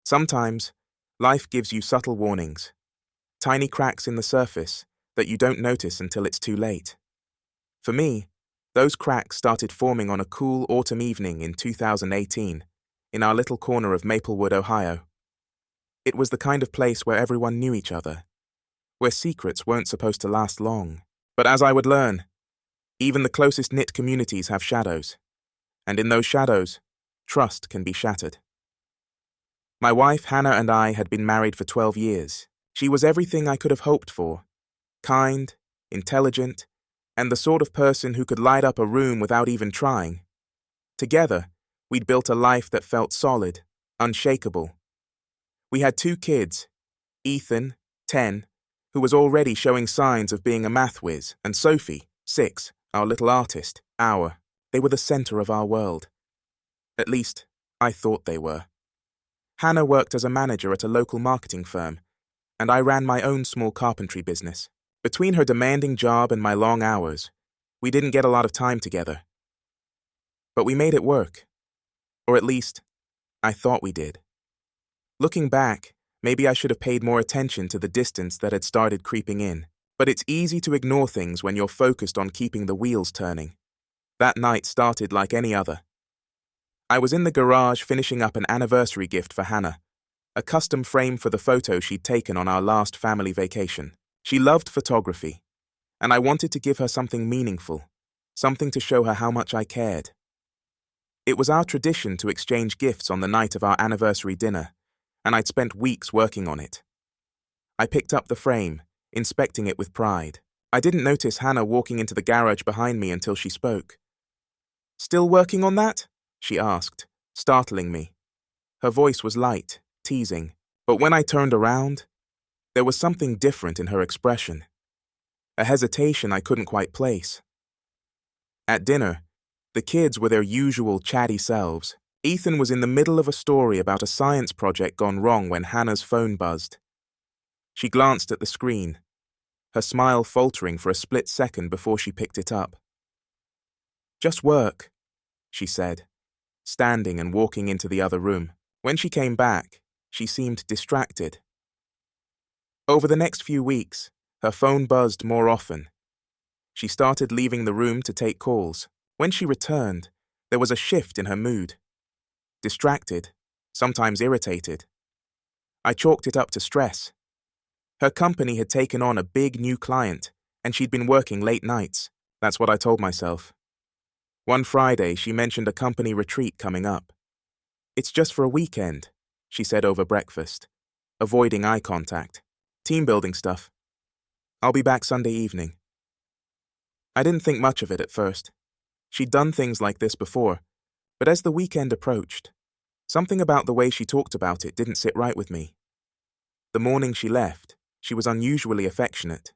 Sometimes, life gives you subtle warnings, tiny cracks in the surface that you don't notice until it's too late. For me, those cracks started forming on a cool autumn evening in 2018 in our little corner of Maplewood, Ohio. It was the kind of place where everyone knew each other, where secrets weren't supposed to last long. But as I would learn, even the closest knit communities have shadows, and in those shadows, trust can be shattered. My wife, Hannah, and I had been married for 12 years. She was everything I could have hoped for: kind, intelligent, and the sort of person who could light up a room without even trying. Together, we'd built a life that felt solid, unshakable. We had 2 kids, Ethan, 10, who was already showing signs of being a math whiz, and Sophie, 6, our little artist, They were the center of our world. At least, I thought they were. Hannah worked as a manager at a local marketing firm, and I ran my own small carpentry business. Between her demanding job and my long hours, we didn't get a lot of time together. But we made it work. Or at least, I thought we did. Looking back, maybe I should have paid more attention to the distance that had started creeping in. But it's easy to ignore things when you're focused on keeping the wheels turning. That night started like any other. I was in the garage finishing up an anniversary gift for Hannah, a custom frame for the photo she'd taken on our last family vacation. She loved photography, and I wanted to give her something meaningful, something to show her how much I cared. It was our tradition to exchange gifts on the night of our anniversary dinner, and I'd spent weeks working on it. I picked up the frame, inspecting it with pride. I didn't notice Hannah walking into the garage behind me until she spoke. "Still working on that?" she asked, startling me. Her voice was light, teasing, but when I turned around, there was something different in her expression, a hesitation I couldn't quite place. At dinner, the kids were their usual chatty selves. Ethan was in the middle of a story about a science project gone wrong when Hannah's phone buzzed. She glanced at the screen, her smile faltering for a split second before she picked it up. "Just work," she said, standing and walking into the other room. When she came back, she seemed distracted. Over the next few weeks, her phone buzzed more often. She started leaving the room to take calls. When she returned, there was a shift in her mood. Distracted, sometimes irritated. I chalked it up to stress. Her company had taken on a big new client, and she'd been working late nights. That's what I told myself. One Friday, she mentioned a company retreat coming up. "It's just for a weekend," she said over breakfast, avoiding eye contact. "Team building stuff. I'll be back Sunday evening." I didn't think much of it at first. She'd done things like this before, but as the weekend approached, something about the way she talked about it didn't sit right with me. The morning she left, she was unusually affectionate.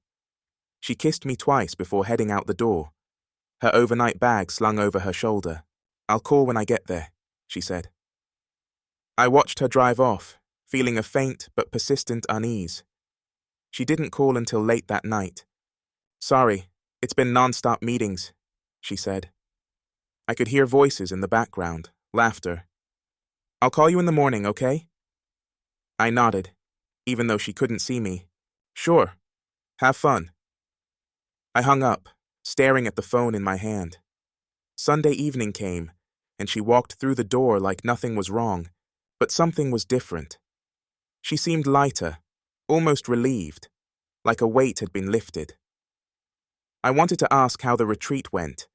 She kissed me twice before heading out the door, her overnight bag slung over her shoulder. "I'll call when I get there," she said. I watched her drive off, feeling a faint but persistent unease. She didn't call until late that night. "Sorry, it's been non-stop meetings," she said. I could hear voices in the background, laughter. "I'll call you in the morning, okay?" I nodded, even though she couldn't see me. "Sure. Have fun." I hung up, staring at the phone in my hand. Sunday evening came, and she walked through the door like nothing was wrong, but something was different. She seemed lighter, almost relieved, like a weight had been lifted. I wanted to ask how the retreat went,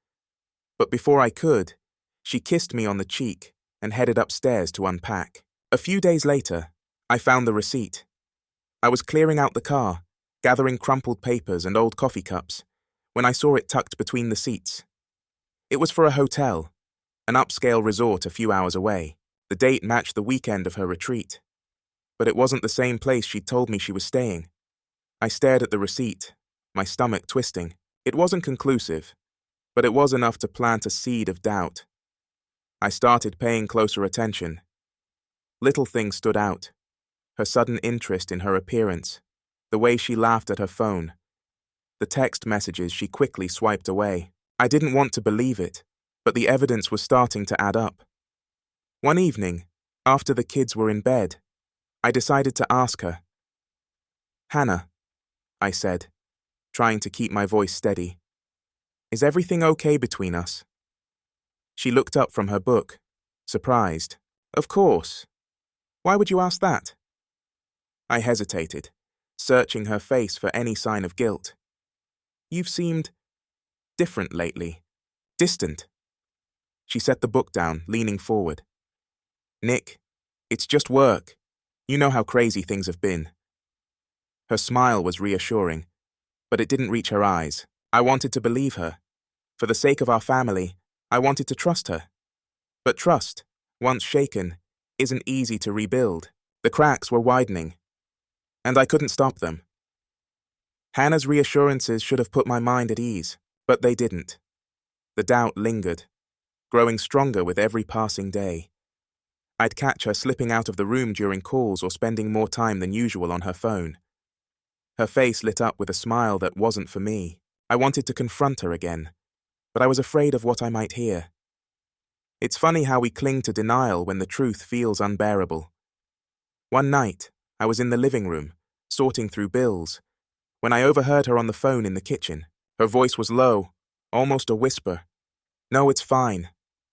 but before I could, she kissed me on the cheek and headed upstairs to unpack. A few days later, I found the receipt. I was clearing out the car, gathering crumpled papers and old coffee cups, when I saw it tucked between the seats. It was for a hotel, an upscale resort a few hours away. The date matched the weekend of her retreat, but it wasn't the same place she'd told me she was staying. I stared at the receipt, my stomach twisting. It wasn't conclusive, but it was enough to plant a seed of doubt. I started paying closer attention. Little things stood out. Her sudden interest in her appearance, the way she laughed at her phone, the text messages she quickly swiped away. I didn't want to believe it, but the evidence was starting to add up. One evening, after the kids were in bed, I decided to ask her. "Hannah," I said, trying to keep my voice steady, "is everything okay between us?" She looked up from her book, surprised. "Of course. Why would you ask that?" I hesitated, searching her face for any sign of guilt. "You've seemed different lately. Distant." She set the book down, leaning forward. "Nick, it's just work. You know how crazy things have been." Her smile was reassuring, but it didn't reach her eyes. I wanted to believe her. For the sake of our family, I wanted to trust her. But trust, once shaken, isn't easy to rebuild. The cracks were widening, and I couldn't stop them. Hannah's reassurances should have put my mind at ease, but they didn't. The doubt lingered, growing stronger with every passing day. I'd catch her slipping out of the room during calls or spending more time than usual on her phone. Her face lit up with a smile that wasn't for me. I wanted to confront her again, but I was afraid of what I might hear. It's funny how we cling to denial when the truth feels unbearable. One night, I was in the living room, sorting through bills, when I overheard her on the phone in the kitchen. Her voice was low, almost a whisper. "No, it's fine.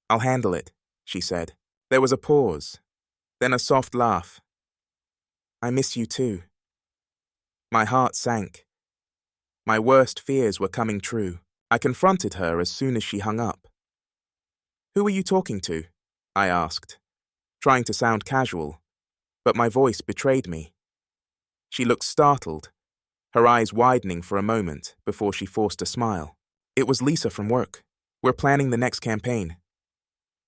I'll handle it," she said. There was a pause, then a soft laugh. "I miss you too." My heart sank. My worst fears were coming true. I confronted her as soon as she hung up. "Who are you talking to?" I asked, trying to sound casual, but my voice betrayed me. She looked startled, her eyes widening for a moment before she forced a smile. "It was Lisa from work. We're planning the next campaign."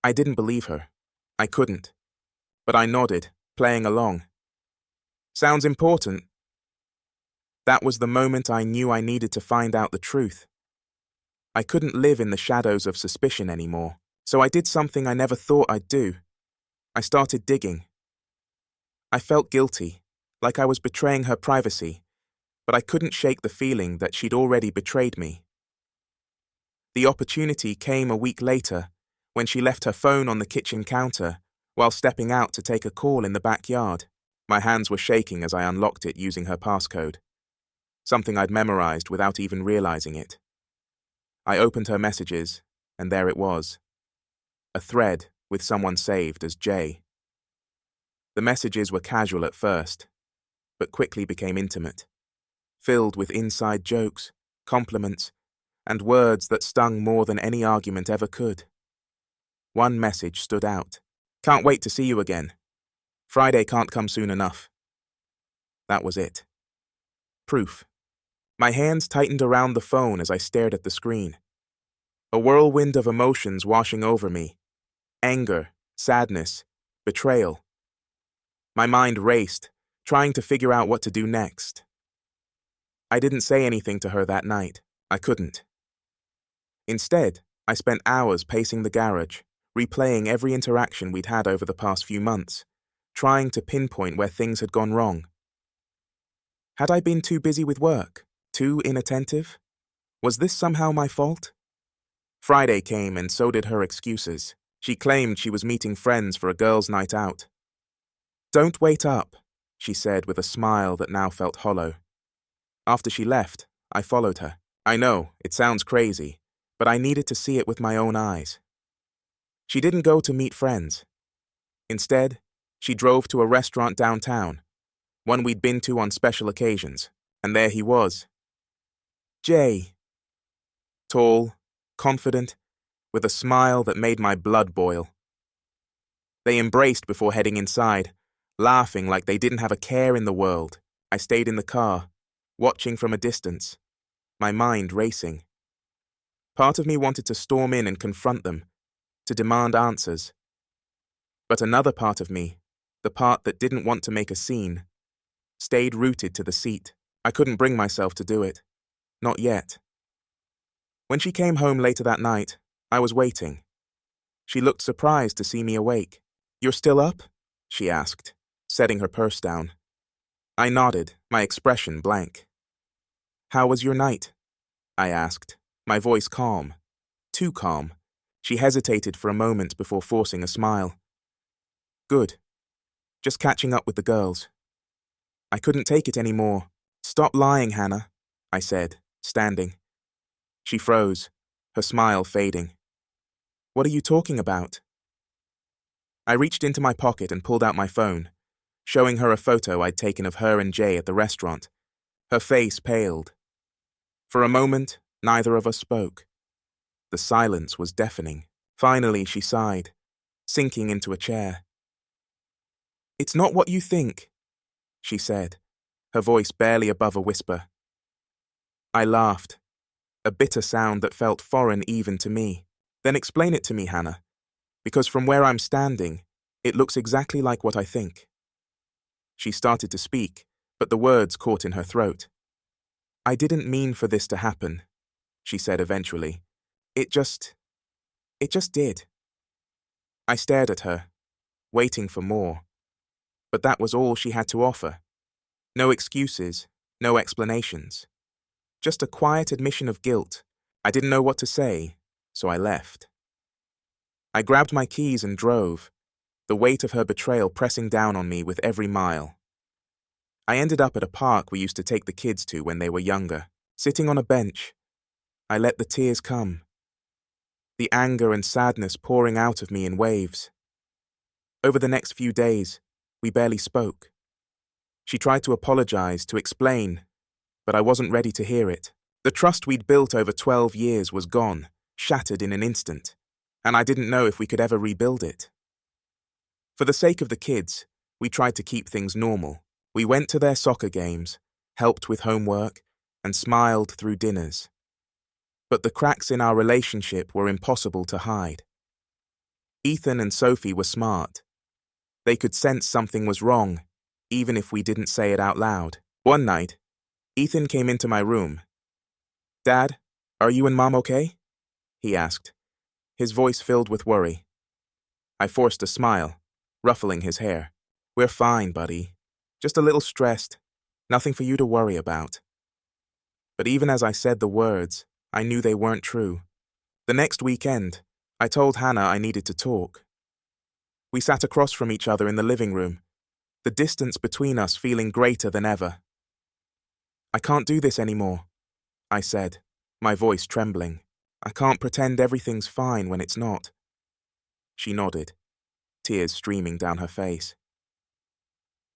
I didn't believe her. I couldn't. But I nodded, playing along. "Sounds important." That was the moment I knew I needed to find out the truth. I couldn't live in the shadows of suspicion anymore, so I did something I never thought I'd do. I started digging. I felt guilty, like I was betraying her privacy, but I couldn't shake the feeling that she'd already betrayed me. The opportunity came a week later, when she left her phone on the kitchen counter while stepping out to take a call in the backyard. My hands were shaking as I unlocked it using her passcode, something I'd memorized without even realizing it. I opened her messages, and there it was. A thread with someone saved as Jay. The messages were casual at first, but quickly became intimate, filled with inside jokes, compliments, and words that stung more than any argument ever could. One message stood out. "Can't wait to see you again. Friday can't come soon enough." That was it. Proof. My hands tightened around the phone as I stared at the screen. A whirlwind of emotions washing over me. Anger, sadness, betrayal. My mind raced, trying to figure out what to do next. I didn't say anything to her that night. I couldn't. Instead, I spent hours pacing the garage, replaying every interaction we'd had over the past few months, trying to pinpoint where things had gone wrong. Had I been too busy with work? Too inattentive? Was this somehow my fault? Friday came and so did her excuses. She claimed she was meeting friends for a girls' night out. "Don't wait up," she said with a smile that now felt hollow. After she left, I followed her. I know, it sounds crazy, but I needed to see it with my own eyes. She didn't go to meet friends. Instead, she drove to a restaurant downtown, one we'd been to on special occasions, and there he was. Jay. Tall, confident, with a smile that made my blood boil. They embraced before heading inside, laughing like they didn't have a care in the world. I stayed in the car, watching from a distance, my mind racing. Part of me wanted to storm in and confront them, to demand answers. But another part of me, the part that didn't want to make a scene, stayed rooted to the seat. I couldn't bring myself to do it. Not yet. When she came home later that night, I was waiting. She looked surprised to see me awake. "You're still up?" she asked, setting her purse down. I nodded, my expression blank. "How was your night?" I asked, my voice calm. Too calm. She hesitated for a moment before forcing a smile. "Good. Just catching up with the girls." I couldn't take it anymore. Stop lying, Hannah, I said, standing. She froze, her smile fading. What are you talking about? I reached into my pocket and pulled out my phone, showing her a photo I'd taken of her and Jay at the restaurant. Her face paled. For a moment, neither of us spoke. The silence was deafening. Finally, she sighed, sinking into a chair. It's not what you think, she said, her voice barely above a whisper. I laughed, a bitter sound that felt foreign even to me. Then explain it to me, Hannah, because from where I'm standing, it looks exactly like what I think. She started to speak, but the words caught in her throat. I didn't mean for this to happen, she said eventually. It just did. I stared at her, waiting for more. But that was all she had to offer. No excuses, no explanations. Just a quiet admission of guilt. I didn't know what to say, so I left. I grabbed my keys and drove, the weight of her betrayal pressing down on me with every mile. I ended up at a park we used to take the kids to when they were younger. Sitting on a bench, I let the tears come, the anger and sadness pouring out of me in waves. Over the next few days, we barely spoke. She tried to apologize, to explain, but I wasn't ready to hear it. The trust we'd built over 12 years was gone, shattered in an instant, and I didn't know if we could ever rebuild it. For the sake of the kids, we tried to keep things normal. We went to their soccer games, helped with homework, and smiled through dinners. But the cracks in our relationship were impossible to hide. Ethan and Sophie were smart. They could sense something was wrong, even if we didn't say it out loud. One night, Ethan came into my room. Dad, are you and Mom okay? He asked, his voice filled with worry. I forced a smile, ruffling his hair. We're fine, buddy. Just a little stressed. Nothing for you to worry about. But even as I said the words, I knew they weren't true. The next weekend, I told Hannah I needed to talk. We sat across from each other in the living room, the distance between us feeling greater than ever. I can't do this anymore, I said, my voice trembling. I can't pretend everything's fine when it's not. She nodded, tears streaming down her face.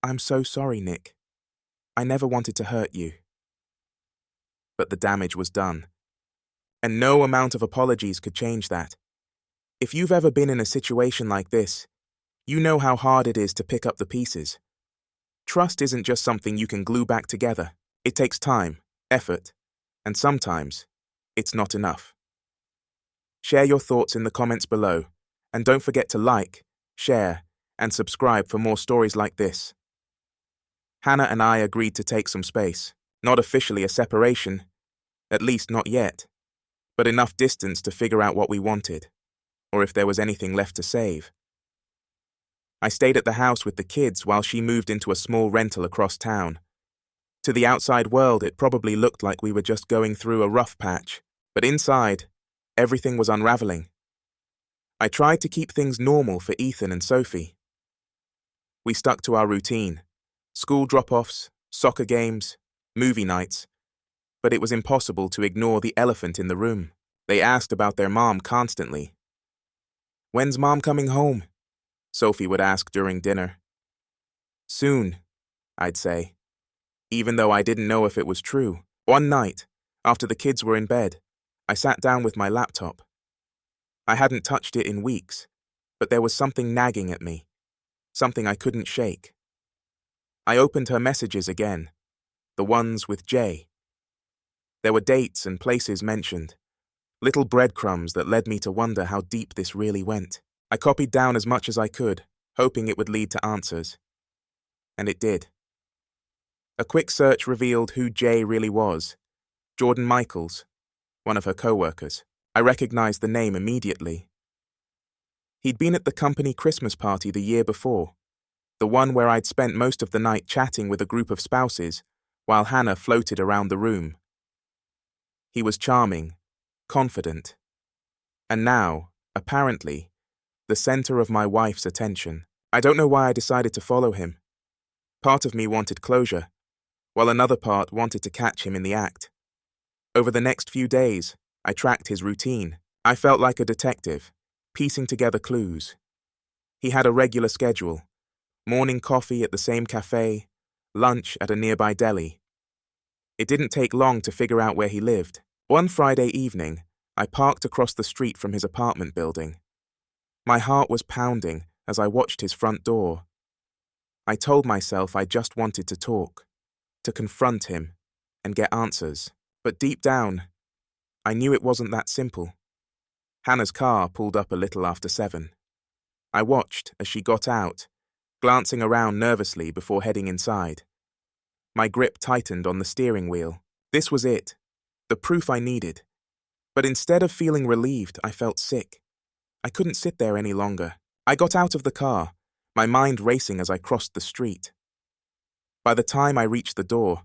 I'm so sorry, Nick. I never wanted to hurt you. But the damage was done. And no amount of apologies could change that. If you've ever been in a situation like this, you know how hard it is to pick up the pieces. Trust isn't just something you can glue back together. It takes time, effort, and sometimes, it's not enough. Share your thoughts in the comments below, and don't forget to like, share, and subscribe for more stories like this. Hannah and I agreed to take some space. Not officially a separation, at least not yet, but enough distance to figure out what we wanted, or if there was anything left to save. I stayed at the house with the kids while she moved into a small rental across town. To the outside world, it probably looked like we were just going through a rough patch, but inside, everything was unraveling. I tried to keep things normal for Ethan and Sophie. We stuck to our routine: school drop-offs, soccer games, movie nights, but it was impossible to ignore the elephant in the room. They asked about their mom constantly. When's Mom coming home? Sophie would ask during dinner. Soon, I'd say, even though I didn't know if it was true. One night, after the kids were in bed, I sat down with my laptop. I hadn't touched it in weeks, but there was something nagging at me, something I couldn't shake. I opened her messages again, the ones with Jay. There were dates and places mentioned, little breadcrumbs that led me to wonder how deep this really went. I copied down as much as I could, hoping it would lead to answers. And it did. A quick search revealed who Jay really was: Jordan Michaels, one of her co-workers. I recognized the name immediately. He'd been at the company Christmas party the year before, the one where I'd spent most of the night chatting with a group of spouses while Hannah floated around the room. He was charming, confident, and now, apparently, the center of my wife's attention. I don't know why I decided to follow him, Part of me wanted closure, while another part wanted to catch him in the act. Over the next few days, I tracked his routine. I felt like a detective, piecing together clues. He had a regular schedule: morning coffee at the same cafe, lunch at a nearby deli. It didn't take long to figure out where he lived. One Friday evening, I parked across the street from his apartment building. My heart was pounding as I watched his front door. I told myself I just wanted to talk, to confront him, and get answers. But deep down, I knew it wasn't that simple. Hannah's car pulled up a little after 7. I watched as she got out, glancing around nervously before heading inside. My grip tightened on the steering wheel. This was it, the proof I needed. But instead of feeling relieved, I felt sick. I couldn't sit there any longer. I got out of the car, my mind racing as I crossed the street. By the time I reached the door,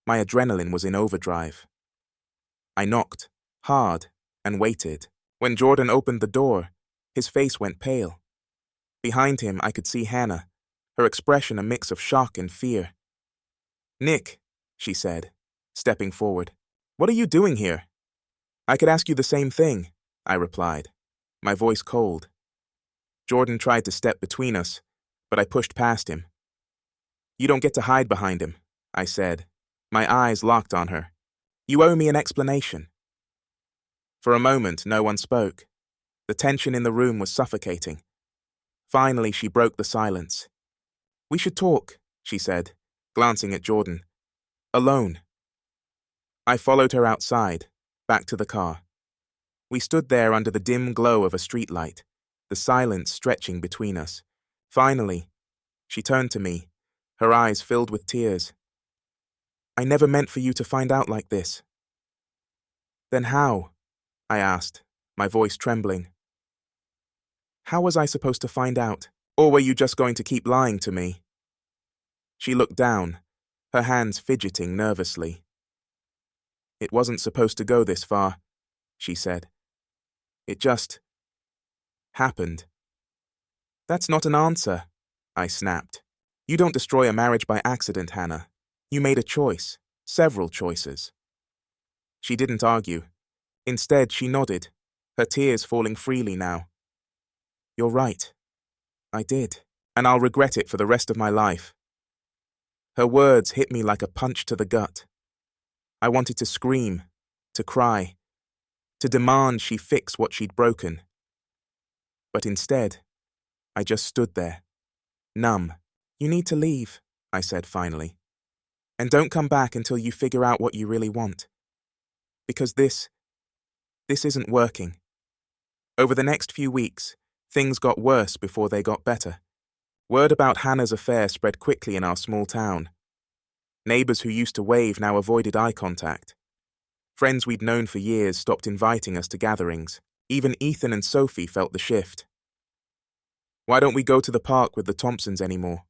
my adrenaline was in overdrive. I knocked, hard, and waited. When Jordan opened the door, his face went pale. Behind him, I could see Hannah, her expression a mix of shock and fear. "Nick," she said, stepping forward. "What are you doing here?" "I could ask you the same thing," I replied, my voice cold. Jordan tried to step between us, but I pushed past him. "You don't get to hide behind him," I said, my eyes locked on her. "You owe me an explanation." For a moment, no one spoke. The tension in the room was suffocating. Finally, she broke the silence. "We should talk," she said, glancing at Jordan. "Alone." I followed her outside, back to the car. We stood there under the dim glow of a streetlight, the silence stretching between us. Finally, she turned to me, her eyes filled with tears. "I never meant for you to find out like this." "Then how?" I asked, my voice trembling. "How was I supposed to find out? Or were you just going to keep lying to me?" She looked down, her hands fidgeting nervously. "It wasn't supposed to go this far," she said. "It just happened." "That's not an answer," I snapped. "You don't destroy a marriage by accident, Hannah. You made a choice, several choices." She didn't argue. Instead, she nodded, her tears falling freely now. "You're right. I did, and I'll regret it for the rest of my life." Her words hit me like a punch to the gut. I wanted to scream, to cry, to demand she fix what she'd broken. But instead, I just stood there, numb. "You need to leave," I said finally. "And don't come back until you figure out what you really want. Because this isn't working." Over the next few weeks, things got worse before they got better. Word about Hannah's affair spread quickly in our small town. Neighbors who used to wave now avoided eye contact. Friends we'd known for years stopped inviting us to gatherings. Even Ethan and Sophie felt the shift. "Why don't we go to the park with the Thompsons anymore?"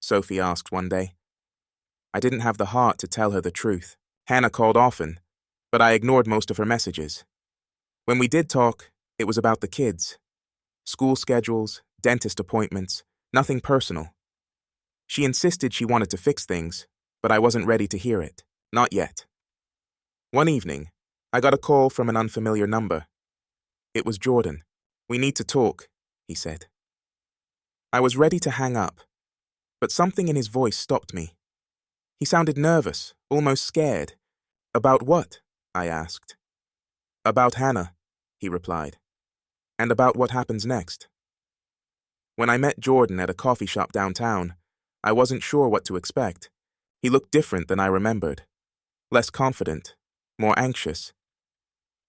Sophie asked one day. I didn't have the heart to tell her the truth. Hannah called often, but I ignored most of her messages. When we did talk, it was about the kids. School schedules, dentist appointments, nothing personal. She insisted she wanted to fix things, but I wasn't ready to hear it. Not yet. One evening, I got a call from an unfamiliar number. It was Jordan. "We need to talk," he said. I was ready to hang up, but something in his voice stopped me. He sounded nervous, almost scared. "About what?" I asked. "About Hannah," he replied, "and about what happens next." When I met Jordan at a coffee shop downtown, I wasn't sure what to expect. He looked different than I remembered. Less confident, more anxious.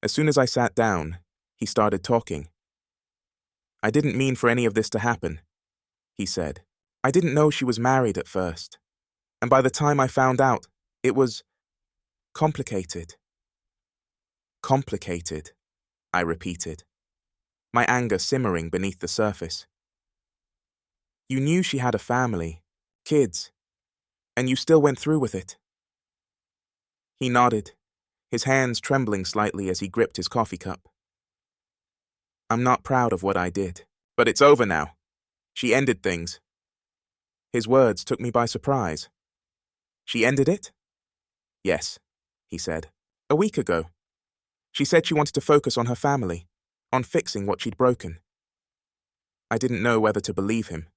As soon as I sat down, he started talking. "I didn't mean for any of this to happen," he said. "I didn't know she was married at first. And by the time I found out, it was complicated." "Complicated," I repeated, my anger simmering beneath the surface. "You knew she had a family, kids, and you still went through with it." He nodded, his hands trembling slightly as he gripped his coffee cup. "I'm not proud of what I did, but it's over now. She ended things." His words took me by surprise. She ended it? Yes, he said. A week ago. She said she wanted to focus on her family, on fixing what she'd broken. I didn't know whether to believe him.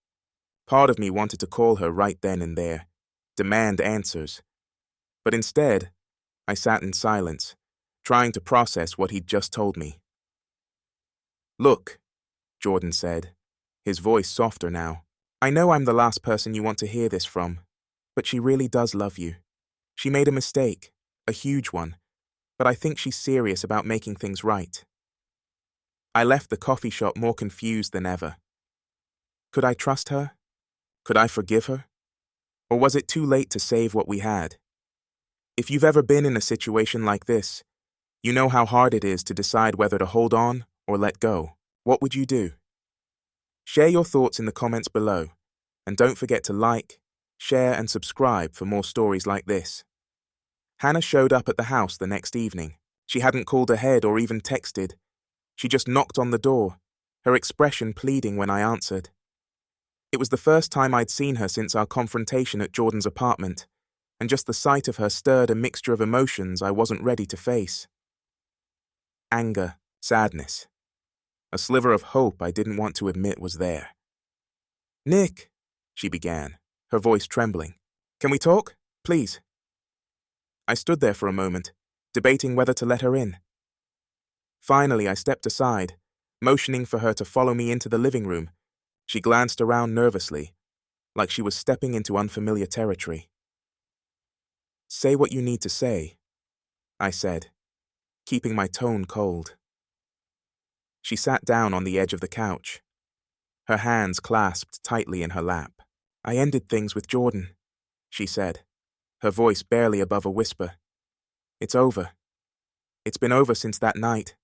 Part of me wanted to call her right then and there, demand answers. But instead, I sat in silence, trying to process what he'd just told me. Look, Jordan said, his voice softer now. I know I'm the last person you want to hear this from, but she really does love you. She made a mistake, a huge one, but I think she's serious about making things right. I left the coffee shop more confused than ever. Could I trust her? Could I forgive her? Or was it too late to save what we had? If you've ever been in a situation like this, you know how hard it is to decide whether to hold on or let go. What would you do? Share your thoughts in the comments below, and don't forget to like, share and subscribe for more stories like this. Hannah showed up at the house the next evening. She hadn't called ahead or even texted. She just knocked on the door, her expression pleading when I answered. It was the first time I'd seen her since our confrontation at Jordan's apartment, and just the sight of her stirred a mixture of emotions I wasn't ready to face. Anger, sadness. A sliver of hope I didn't want to admit was there. Nick, she began, her voice trembling. Can we talk? Please. I stood there for a moment, debating whether to let her in. Finally, I stepped aside, motioning for her to follow me into the living room. She glanced around nervously, like she was stepping into unfamiliar territory. Say what you need to say, I said, keeping my tone cold. She sat down on the edge of the couch, her hands clasped tightly in her lap. I ended things with Jordan, she said, her voice barely above a whisper. It's over. It's been over since that night.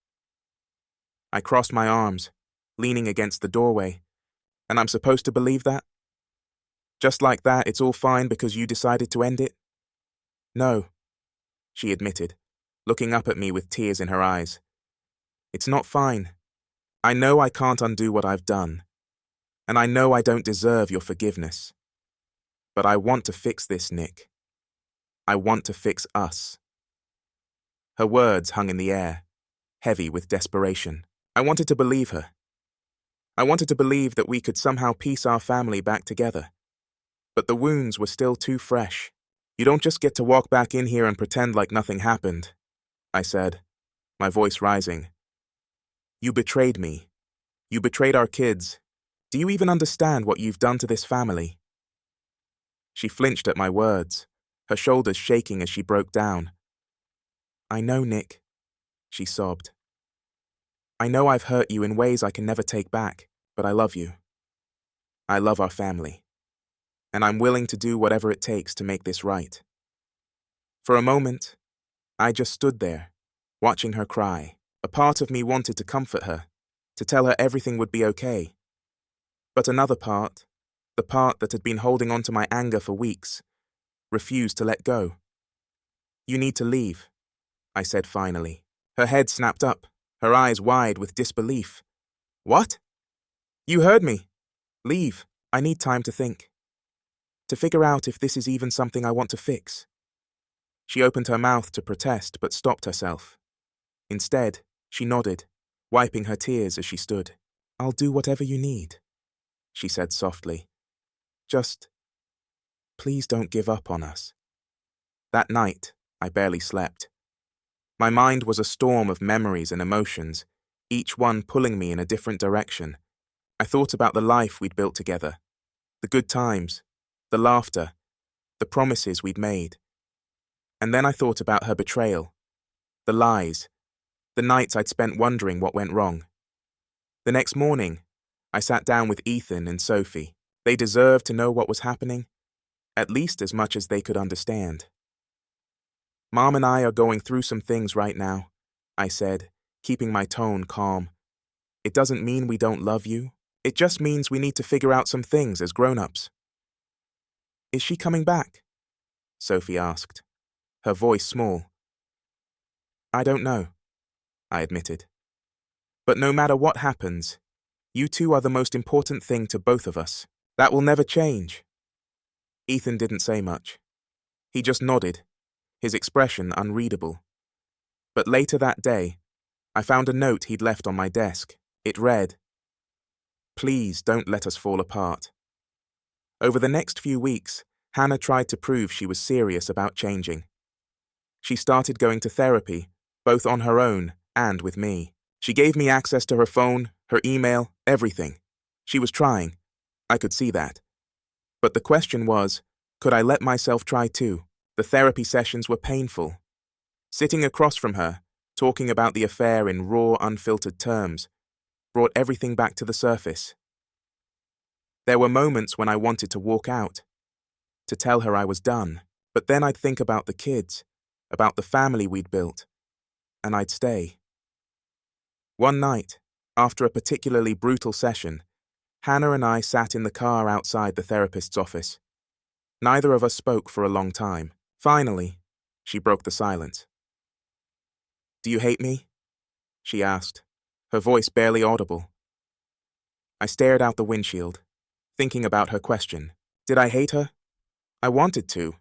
I crossed my arms, leaning against the doorway, and I'm supposed to believe that? Just like that, it's all fine because you decided to end it? No, she admitted, looking up at me with tears in her eyes. It's not fine. I know I can't undo what I've done, and I know I don't deserve your forgiveness. But I want to fix this, Nick. I want to fix us. Her words hung in the air, heavy with desperation. I wanted to believe her. I wanted to believe that we could somehow piece our family back together. But the wounds were still too fresh. You don't just get to walk back in here and pretend like nothing happened, I said, my voice rising. You betrayed me. You betrayed our kids. Do you even understand what you've done to this family? She flinched at my words, her shoulders shaking as she broke down. I know, Nick, she sobbed. I know I've hurt you in ways I can never take back, but I love you. I love our family. And I'm willing to do whatever it takes to make this right. For a moment, I just stood there, watching her cry. A part of me wanted to comfort her, to tell her everything would be okay. But another part, the part that had been holding on to my anger for weeks, refused to let go. You need to leave, I said finally. Her head snapped up, her eyes wide with disbelief. What? You heard me. Leave. I need time to think. To figure out if this is even something I want to fix. She opened her mouth to protest but stopped herself. Instead, she nodded, wiping her tears as she stood. I'll do whatever you need, she said softly. Just, please don't give up on us. That night, I barely slept. My mind was a storm of memories and emotions, each one pulling me in a different direction. I thought about the life we'd built together, the good times, the laughter, the promises we'd made. And then I thought about her betrayal, the lies, the nights I'd spent wondering what went wrong. The next morning, I sat down with Ethan and Sophie. They deserved to know what was happening, at least as much as they could understand. Mom and I are going through some things right now, I said, keeping my tone calm. It doesn't mean we don't love you. It just means we need to figure out some things as grown-ups. Is she coming back? Sophie asked, her voice small. I don't know, I admitted. But no matter what happens, you two are the most important thing to both of us. That will never change. Ethan didn't say much. He just nodded, his expression unreadable. But later that day, I found a note he'd left on my desk. It read, "Please don't let us fall apart." Over the next few weeks, Hannah tried to prove she was serious about changing. She started going to therapy, both on her own and with me. She gave me access to her phone, her email, everything. She was trying. I could see that. But the question was, could I let myself try too? The therapy sessions were painful. Sitting across from her, talking about the affair in raw, unfiltered terms, brought everything back to the surface. There were moments when I wanted to walk out, to tell her I was done, but then I'd think about the kids, about the family we'd built, and I'd stay. One night, after a particularly brutal session, Hannah and I sat in the car outside the therapist's office. Neither of us spoke for a long time. Finally, she broke the silence. "Do you hate me?" she asked, her voice barely audible. I stared out the windshield, thinking about her question. Did I hate her? I wanted to.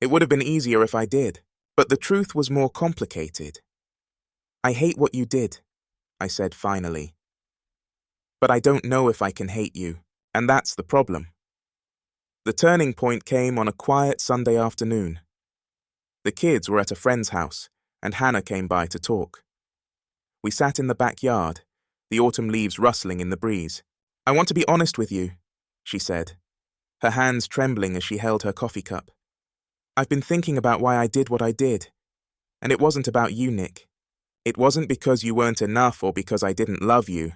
It would have been easier if I did. But the truth was more complicated. "I hate what you did," I said finally. "But I don't know if I can hate you, and that's the problem." The turning point came on a quiet Sunday afternoon. The kids were at a friend's house, and Hannah came by to talk. We sat in the backyard, the autumn leaves rustling in the breeze. "I want to be honest with you," she said, her hands trembling as she held her coffee cup. "I've been thinking about why I did what I did, and it wasn't about you, Nick. It wasn't because you weren't enough or because I didn't love you.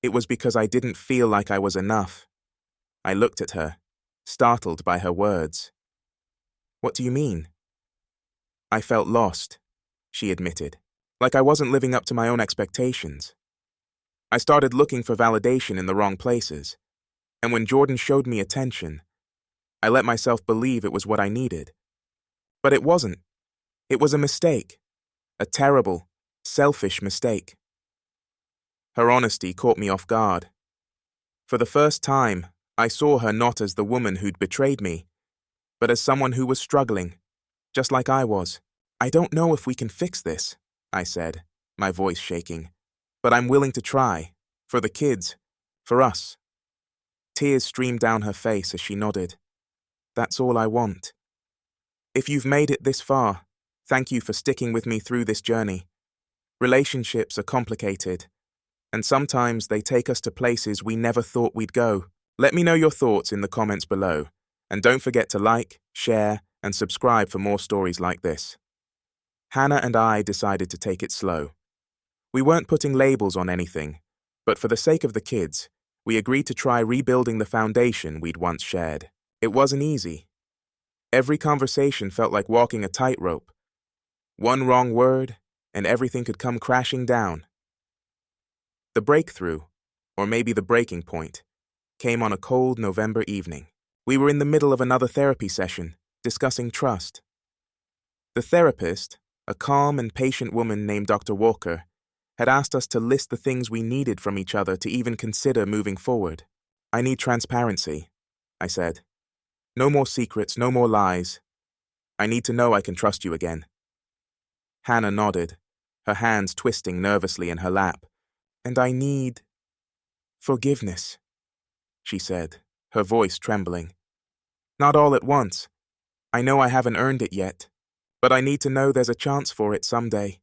It was because I didn't feel like I was enough." I looked at her, startled by her words. "What do you mean?" "I felt lost," she admitted, "like I wasn't living up to my own expectations. I started looking for validation in the wrong places, and when Jordan showed me attention, I let myself believe it was what I needed. But it wasn't. It was a mistake. A terrible, selfish mistake." Her honesty caught me off guard. For the first time, I saw her not as the woman who'd betrayed me, but as someone who was struggling, just like I was. "I don't know if we can fix this," I said, my voice shaking, "but I'm willing to try, for the kids, for us." Tears streamed down her face as she nodded. "That's all I want. If you've made it this far, thank you for sticking with me through this journey. Relationships are complicated, and sometimes they take us to places we never thought we'd go. Let me know your thoughts in the comments below, and don't forget to like, share, and subscribe for more stories like this." Hannah and I decided to take it slow. We weren't putting labels on anything, but for the sake of the kids, we agreed to try rebuilding the foundation we'd once shared. It wasn't easy. Every conversation felt like walking a tightrope. One wrong word, and everything could come crashing down. The breakthrough, or maybe the breaking point, came on a cold November evening. We were in the middle of another therapy session, discussing trust. The therapist, a calm and patient woman named Dr. Walker, had asked us to list the things we needed from each other to even consider moving forward. "I need transparency," I said. "No more secrets, no more lies. I need to know I can trust you again." Hannah nodded, her hands twisting nervously in her lap. "And I need forgiveness," she said, her voice trembling. "Not all at once. I know I haven't earned it yet, but I need to know there's a chance for it someday."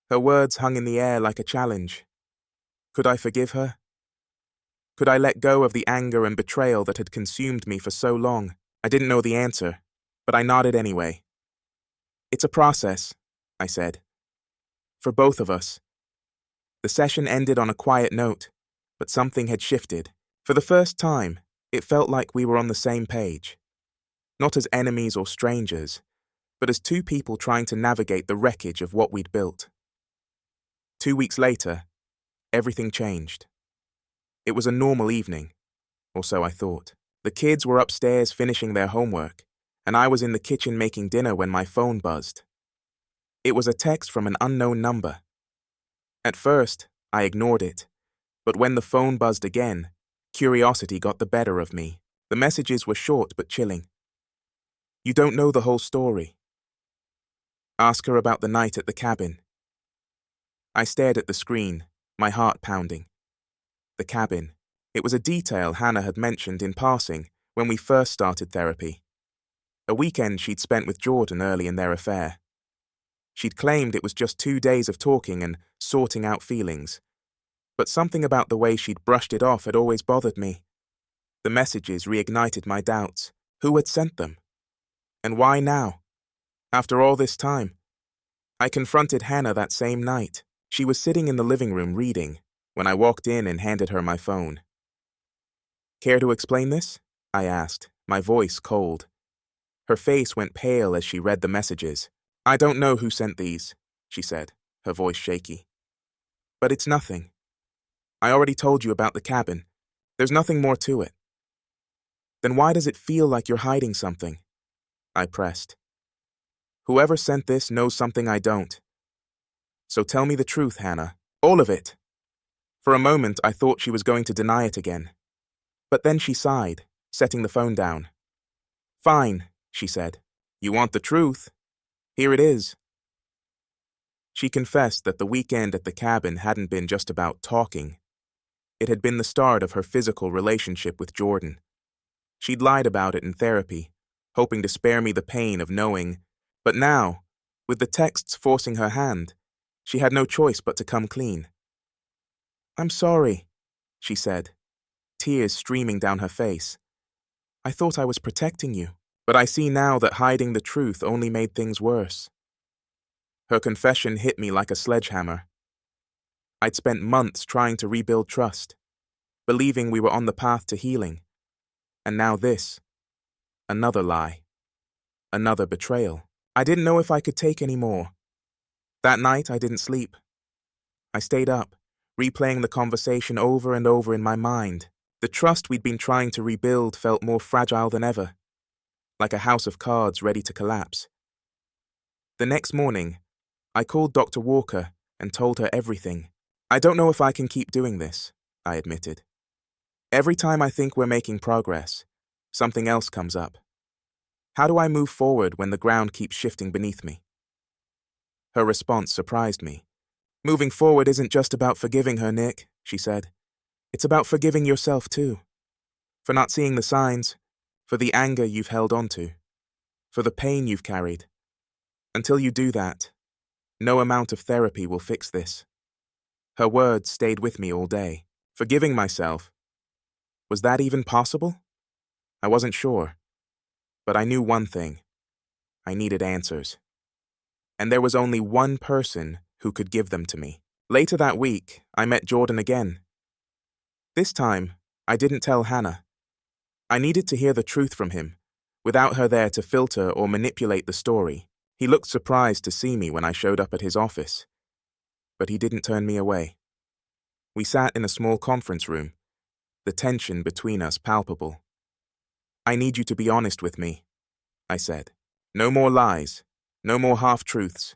Her words hung in the air like a challenge. Could I forgive her? Could I let go of the anger and betrayal that had consumed me for so long? I didn't know the answer, but I nodded anyway. "It's a process," I said. "For both of us." The session ended on a quiet note, but something had shifted. For the first time, it felt like we were on the same page. Not as enemies or strangers, but as two people trying to navigate the wreckage of what we'd built. 2 weeks later, everything changed. It was a normal evening, or so I thought. The kids were upstairs finishing their homework, and I was in the kitchen making dinner when my phone buzzed. It was a text from an unknown number. At first, I ignored it, but when the phone buzzed again, curiosity got the better of me. The messages were short but chilling. You don't know the whole story. Ask her about the night at the cabin. I stared at the screen, my heart pounding. The cabin. It was a detail Hannah had mentioned in passing when we first started therapy. A weekend she'd spent with Jordan early in their affair. She'd claimed it was just 2 days of talking and sorting out feelings. But something about the way she'd brushed it off had always bothered me. The messages reignited my doubts. Who had sent them? And why now? After all this time? I confronted Hannah that same night. She was sitting in the living room reading when I walked in and handed her my phone. Care to explain this? I asked, my voice cold. Her face went pale as she read the messages. I don't know who sent these, she said, her voice shaky. But it's nothing. I already told you about the cabin. There's nothing more to it. Then why does it feel like you're hiding something? I pressed. Whoever sent this knows something I don't. So tell me the truth, Hannah. All of it. For a moment, I thought she was going to deny it again. But then she sighed, setting the phone down. Fine, she said. You want the truth? Here it is. She confessed that the weekend at the cabin hadn't been just about talking. It had been the start of her physical relationship with Jordan. She'd lied about it in therapy, hoping to spare me the pain of knowing, but now, with the texts forcing her hand, she had no choice but to come clean. I'm sorry, she said, tears streaming down her face. I thought I was protecting you, but I see now that hiding the truth only made things worse. Her confession hit me like a sledgehammer. I'd spent months trying to rebuild trust, believing we were on the path to healing. And now this. Another lie. Another betrayal. I didn't know if I could take any more. That night, I didn't sleep. I stayed up, replaying the conversation over and over in my mind. The trust we'd been trying to rebuild felt more fragile than ever, like a house of cards ready to collapse. The next morning, I called Dr. Walker and told her everything. I don't know if I can keep doing this, I admitted. Every time I think we're making progress, something else comes up. How do I move forward when the ground keeps shifting beneath me? Her response surprised me. Moving forward isn't just about forgiving her, Nick, she said. It's about forgiving yourself too. For not seeing the signs, for the anger you've held onto, for the pain you've carried. Until you do that, no amount of therapy will fix this. Her words stayed with me all day. Forgiving myself. Was that even possible? I wasn't sure. But I knew one thing. I needed answers. And there was only one person who could give them to me. Later that week, I met Jordan again. This time, I didn't tell Hannah. I needed to hear the truth from him, without her there to filter or manipulate the story. He looked surprised to see me when I showed up at his office. But he didn't turn me away. We sat in a small conference room, the tension between us palpable. I need you to be honest with me, I said. No more lies, no more half-truths.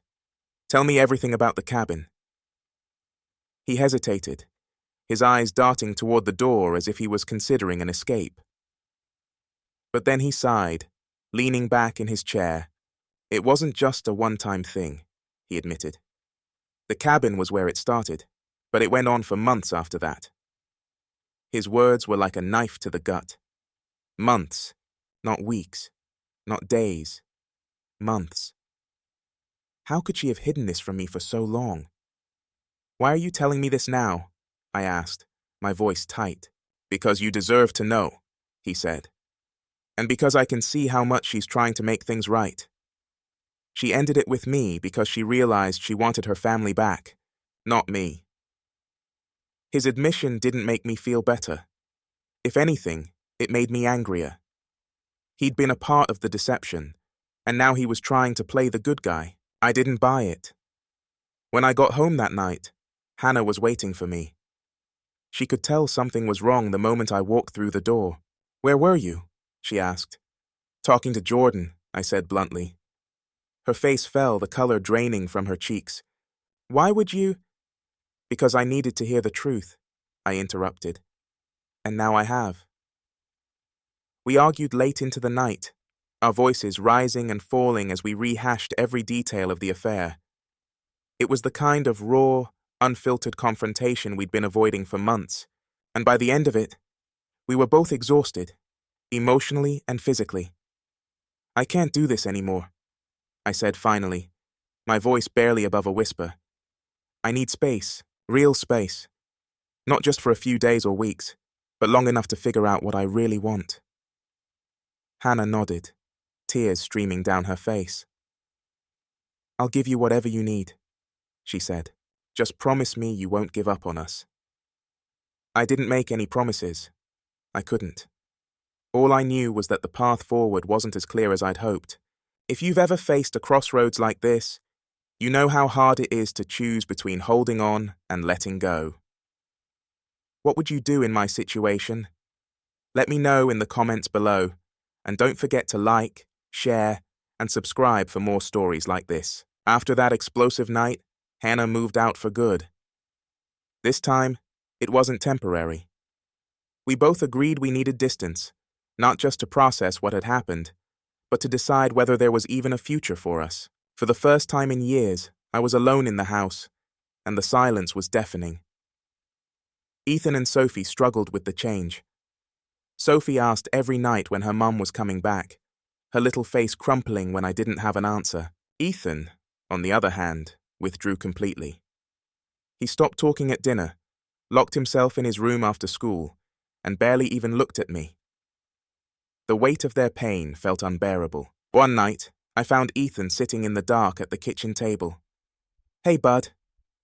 Tell me everything about the cabin. He hesitated, his eyes darting toward the door as if he was considering an escape. But then he sighed, leaning back in his chair. It wasn't just a one-time thing, he admitted. The cabin was where it started, but it went on for months after that. His words were like a knife to the gut. Months, not weeks, not days, months. How could she have hidden this from me for so long? Why are you telling me this now? I asked, my voice tight. Because you deserve to know, he said. And because I can see how much she's trying to make things right. She ended it with me because she realized she wanted her family back, not me. His admission didn't make me feel better. If anything, it made me angrier. He'd been a part of the deception, and now he was trying to play the good guy. I didn't buy it. When I got home that night, Hannah was waiting for me. She could tell something was wrong the moment I walked through the door. Where were you? She asked. Talking to Jordan, I said bluntly. Her face fell, the color draining from her cheeks. Why would you? Because I needed to hear the truth, I interrupted. And now I have. We argued late into the night, our voices rising and falling as we rehashed every detail of the affair. It was the kind of raw, unfiltered confrontation we'd been avoiding for months, and by the end of it, we were both exhausted, emotionally and physically. "I can't do this anymore," I said finally, my voice barely above a whisper. "I need space, real space. Not just for a few days or weeks, but long enough to figure out what I really want." Hannah nodded, tears streaming down her face. "I'll give you whatever you need," she said. "Just promise me you won't give up on us." I didn't make any promises. I couldn't. All I knew was that the path forward wasn't as clear as I'd hoped. If you've ever faced a crossroads like this, you know how hard it is to choose between holding on and letting go. What would you do in my situation? Let me know in the comments below, and don't forget to like, share, and subscribe for more stories like this. After that explosive night, Hannah moved out for good. This time, it wasn't temporary. We both agreed we needed distance, not just to process what had happened, but to decide whether there was even a future for us. For the first time in years, I was alone in the house, and the silence was deafening. Ethan and Sophie struggled with the change. Sophie asked every night when her mum was coming back, her little face crumpling when I didn't have an answer. Ethan, on the other hand, withdrew completely. He stopped talking at dinner, locked himself in his room after school, and barely even looked at me. The weight of their pain felt unbearable. One night, I found Ethan sitting in the dark at the kitchen table. "Hey, bud,"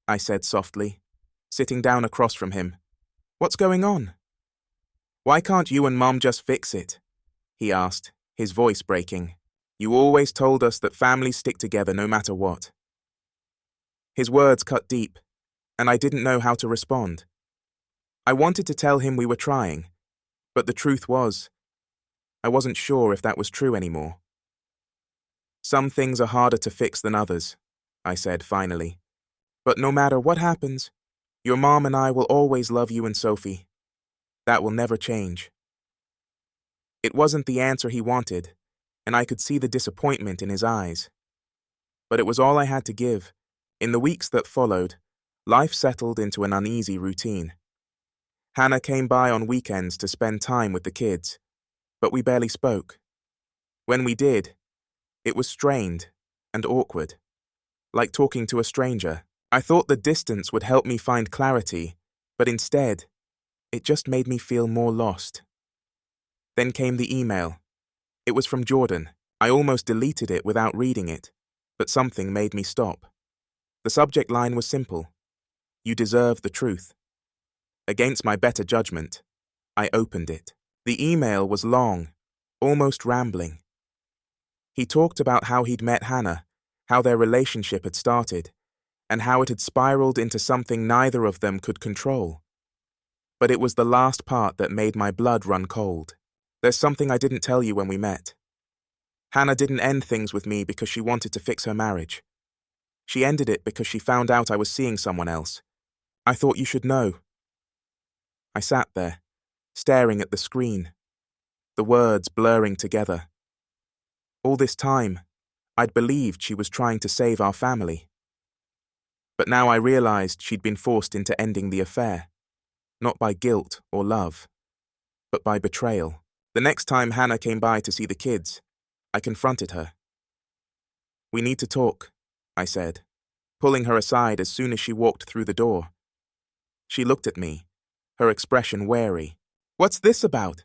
I said softly, sitting down across from him. "What's going on?" "Why can't you and Mom just fix it?" he asked, his voice breaking. "You always told us that families stick together no matter what." His words cut deep, and I didn't know how to respond. I wanted to tell him we were trying, but the truth was, I wasn't sure if that was true anymore. "Some things are harder to fix than others," I said finally. "But no matter what happens, your mom and I will always love you and Sophie. That will never change." It wasn't the answer he wanted, and I could see the disappointment in his eyes. But it was all I had to give. In the weeks that followed, life settled into an uneasy routine. Hannah came by on weekends to spend time with the kids, but we barely spoke. When we did, it was strained and awkward, like talking to a stranger. I thought the distance would help me find clarity, but instead, it just made me feel more lost. Then came the email. It was from Jordan. I almost deleted it without reading it, but something made me stop. The subject line was simple: "You deserve the truth." Against my better judgment, I opened it. The email was long, almost rambling. He talked about how he'd met Hannah, how their relationship had started, and how it had spiraled into something neither of them could control. But it was the last part that made my blood run cold. "There's something I didn't tell you when we met. Hannah didn't end things with me because she wanted to fix her marriage. She ended it because she found out I was seeing someone else. I thought you should know." I sat there, staring at the screen, the words blurring together. All this time, I'd believed she was trying to save our family. But now I realized she'd been forced into ending the affair, not by guilt or love, but by betrayal. The next time Hannah came by to see the kids, I confronted her. "We need to talk," I said, pulling her aside as soon as she walked through the door. She looked at me, her expression wary. "What's this about?"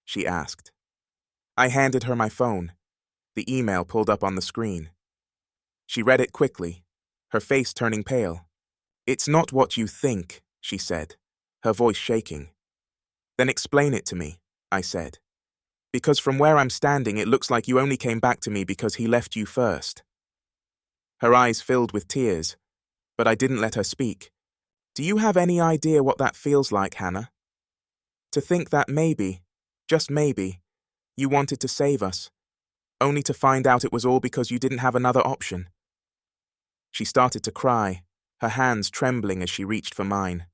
she asked. I handed her my phone. The email pulled up on the screen. She read it quickly, her face turning pale. "It's not what you think," she said, her voice shaking. "Then explain it to me," I said. "Because from where I'm standing, it looks like you only came back to me because he left you first." Her eyes filled with tears, but I didn't let her speak. "Do you have any idea what that feels like, Hannah? To think that maybe, just maybe, you wanted to save us, only to find out it was all because you didn't have another option." She started to cry, her hands trembling as she reached for mine.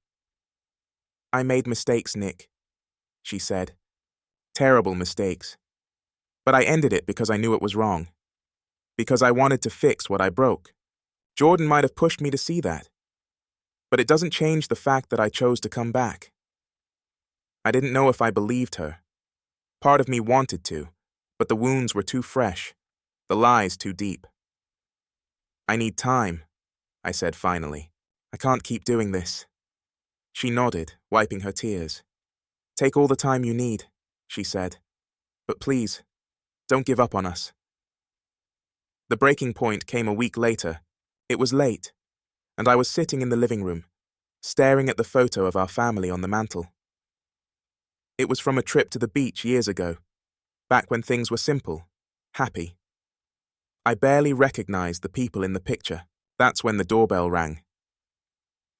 "I made mistakes, Nick," she said. Terrible mistakes. But I ended it because I knew it was wrong. Because I wanted to fix what I broke. Jordan might have pushed me to see that. But it doesn't change the fact that I chose to come back. I didn't know if I believed her. Part of me wanted to, but the wounds were too fresh, the lies too deep. I need time, I said finally. I can't keep doing this. She nodded, wiping her tears. Take all the time you need, she said. But please, don't give up on us. The breaking point came a week later. It was late, and I was sitting in the living room, staring at the photo of our family on the mantel. It was from a trip to the beach years ago, back when things were simple, happy. I barely recognized the people in the picture. That's when the doorbell rang.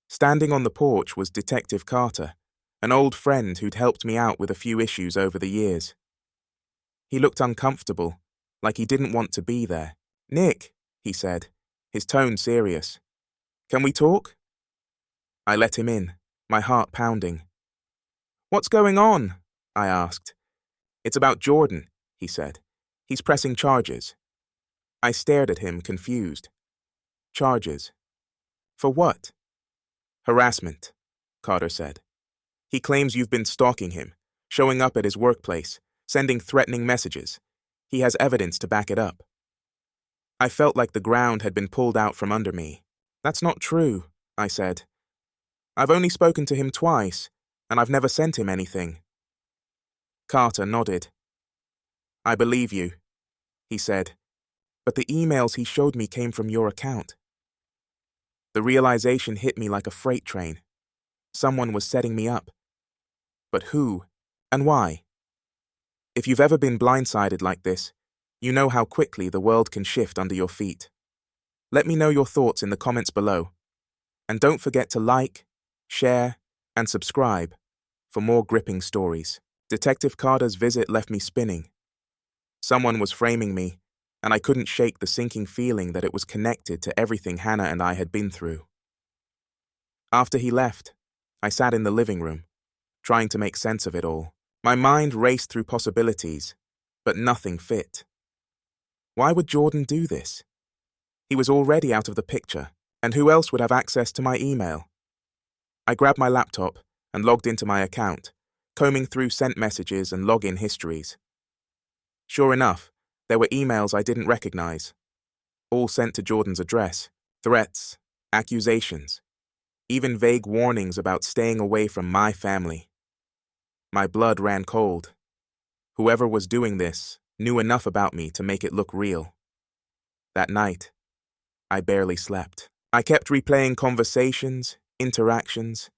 Standing on the porch was Detective Carter, an old friend who'd helped me out with a few issues over the years. He looked uncomfortable, like he didn't want to be there. Nick, he said, his tone serious. Can we talk? I let him in, my heart pounding. What's going on? I asked. It's about Jordan, he said. He's pressing charges. I stared at him, confused. Charges? For what? Harassment, Carter said. He claims you've been stalking him, showing up at his workplace, sending threatening messages. He has evidence to back it up. I felt like the ground had been pulled out from under me. That's not true, I said. I've only spoken to him twice, and I've never sent him anything. Carter nodded. I believe you, he said, but the emails he showed me came from your account. The realization hit me like a freight train. Someone was setting me up. But who, and why? If you've ever been blindsided like this, you know how quickly the world can shift under your feet. Let me know your thoughts in the comments below. And don't forget to like, share, and subscribe for more gripping stories. Detective Carter's visit left me spinning. Someone was framing me, and I couldn't shake the sinking feeling that it was connected to everything Hannah and I had been through. After he left, I sat in the living room, trying to make sense of it all. My mind raced through possibilities, but nothing fit. Why would Jordan do this? He was already out of the picture, and who else would have access to my email? I grabbed my laptop and logged into my account, combing through sent messages and login histories. Sure enough, there were emails I didn't recognize, all sent to Jordan's address, threats, accusations, even vague warnings about staying away from my family. My blood ran cold. Whoever was doing this knew enough about me to make it look real. That night, I barely slept. I kept replaying conversations, interactions,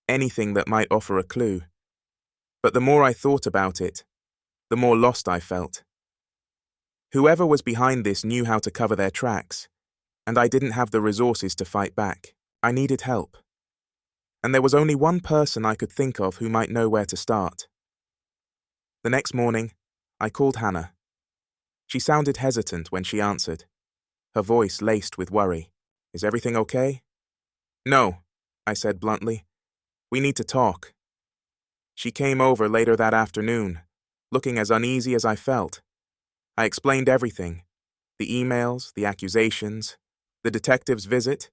anything that might offer a clue. But the more I thought about it, the more lost I felt. Whoever was behind this knew how to cover their tracks, and I didn't have the resources to fight back. I needed help. And there was only one person I could think of who might know where to start. The next morning, I called Hannah. She sounded hesitant when she answered, her voice laced with worry. Is everything okay? No, I said bluntly. We need to talk. She came over later that afternoon, looking as uneasy as I felt. I explained everything, the emails, the accusations, the detective's visit.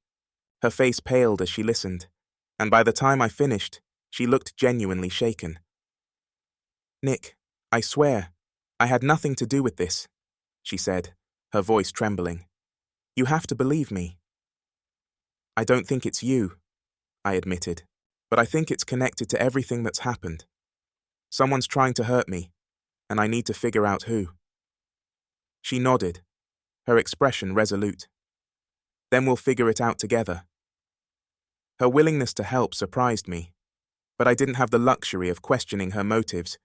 Her face paled as she listened, and by the time I finished, she looked genuinely shaken. Nick, I swear, I had nothing to do with this, she said, her voice trembling. You have to believe me. I don't think it's you, I admitted, but I think it's connected to everything that's happened. Someone's trying to hurt me, and I need to figure out who. She nodded, her expression resolute. Then we'll figure it out together. Her willingness to help surprised me, but I didn't have the luxury of questioning her motives.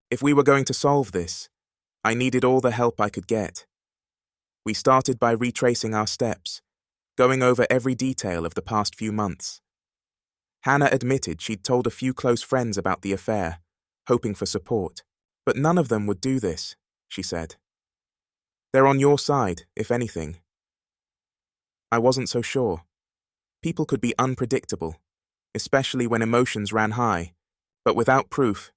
If we were going to solve this, I needed all the help I could get. We started by retracing our steps, going over every detail of the past few months. Hannah admitted she'd told a few close friends about the affair, hoping for support, but none of them would do this, she said. They're on your side, if anything. I wasn't so sure. People could be unpredictable, especially when emotions ran high, but without proof,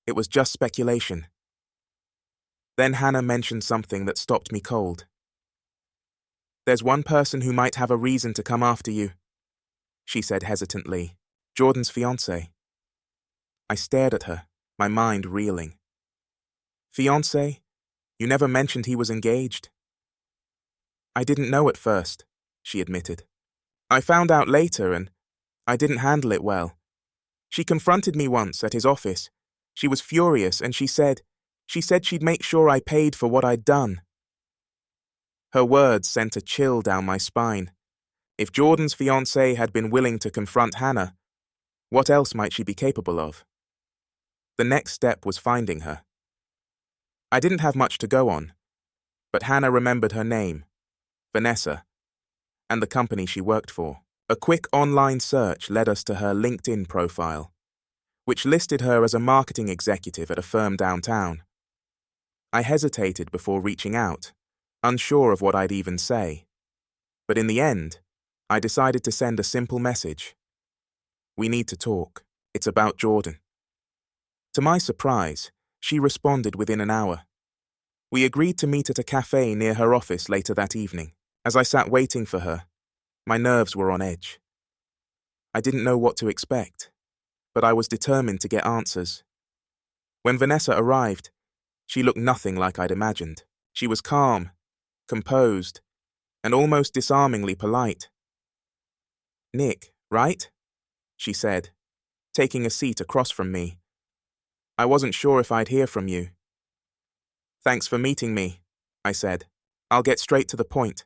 It was just speculation. Then Hannah mentioned something that stopped me cold. "There's one person who might have a reason to come after you," she said hesitantly. "Jordan's fiancé." I stared at her, my mind reeling. "Fiancé? You never mentioned he was engaged." "I didn't know at first," she admitted. "I found out later and I didn't handle it well. She confronted me once at his office. She was furious and she said she'd make sure I paid for what I'd done." Her words sent a chill down my spine. If Jordan's fiancé had been willing to confront Hannah, what else might she be capable of? The next step was finding her. I didn't have much to go on, but Hannah remembered her name, Vanessa, and the company she worked for. A quick online search led us to her LinkedIn profile, which listed her as a marketing executive at a firm downtown. I hesitated before reaching out, unsure of what I'd even say. But in the end, I decided to send a simple message. "We need to talk. It's about Jordan." To my surprise, she responded within an hour. We agreed to meet at a cafe near her office later that evening. As I sat waiting for her, my nerves were on edge. I didn't know what to expect, but I was determined to get answers. When Vanessa arrived, she looked nothing like I'd imagined. She was calm, composed, and almost disarmingly polite. "Nick, right?" she said, taking a seat across from me. "I wasn't sure if I'd hear from you." "Thanks for meeting me," I said. "I'll get straight to the point.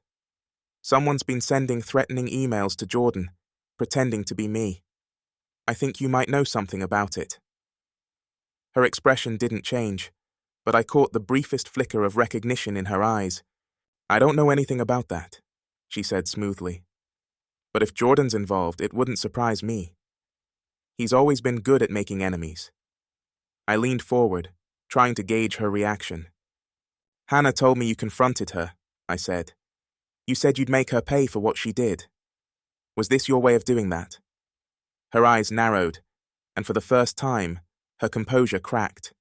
Someone's been sending threatening emails to Jordan, pretending to be me. I think you might know something about it." Her expression didn't change, but I caught the briefest flicker of recognition in her eyes. "I don't know anything about that," she said smoothly. "But if Jordan's involved, it wouldn't surprise me. He's always been good at making enemies." I leaned forward, trying to gauge her reaction. "Hannah told me you confronted her," I said. "You said you'd make her pay for what she did. Was this your way of doing that?" Her eyes narrowed, and for the first time, her composure cracked.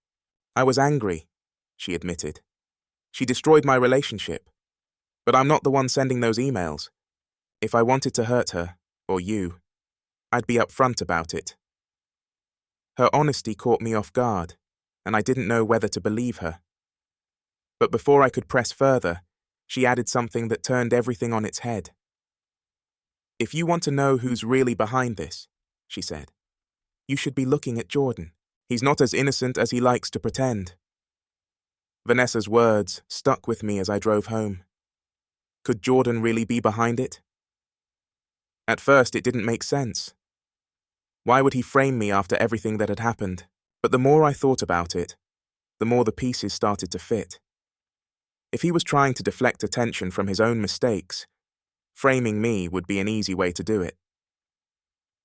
"I was angry," she admitted. "She destroyed my relationship. But I'm not the one sending those emails. If I wanted to hurt her, or you, I'd be upfront about it." Her honesty caught me off guard, and I didn't know whether to believe her. But before I could press further, she added something that turned everything on its head. "If you want to know who's really behind this," she said, "you should be looking at Jordan. He's not as innocent as he likes to pretend." Vanessa's words stuck with me as I drove home. Could Jordan really be behind it? At first, it didn't make sense. Why would he frame me after everything that had happened? But the more I thought about it, the more the pieces started to fit. If he was trying to deflect attention from his own mistakes, framing me would be an easy way to do it.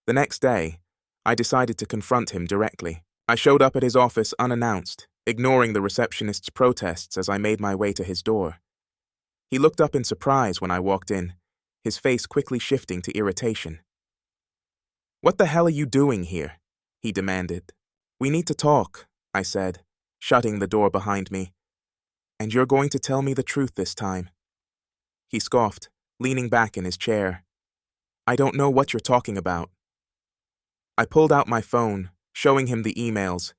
The next day, I decided to confront him directly. I showed up at his office unannounced, ignoring the receptionist's protests as I made my way to his door. He looked up in surprise when I walked in, his face quickly shifting to irritation. "What the hell are you doing here?" he demanded. "We need to talk," I said, shutting the door behind me. "And you're going to tell me the truth this time." He scoffed, leaning back in his chair. "I don't know what you're talking about." I pulled out my phone, showing him the emails.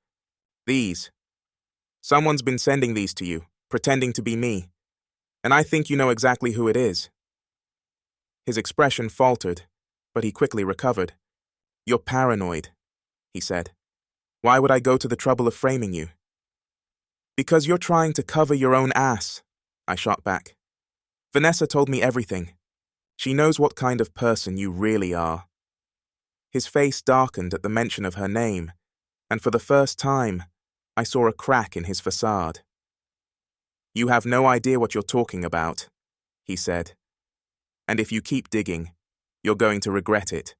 "These. Someone's been sending these to you, pretending to be me. And I think you know exactly who it is." His expression faltered, but he quickly recovered. "You're paranoid," he said. "Why would I go to the trouble of framing you?" "Because you're trying to cover your own ass," I shot back. "Vanessa told me everything. She knows what kind of person you really are." His face darkened at the mention of her name, and for the first time, I saw a crack in his facade. "You have no idea what you're talking about," he said. "And if you keep digging, you're going to regret it."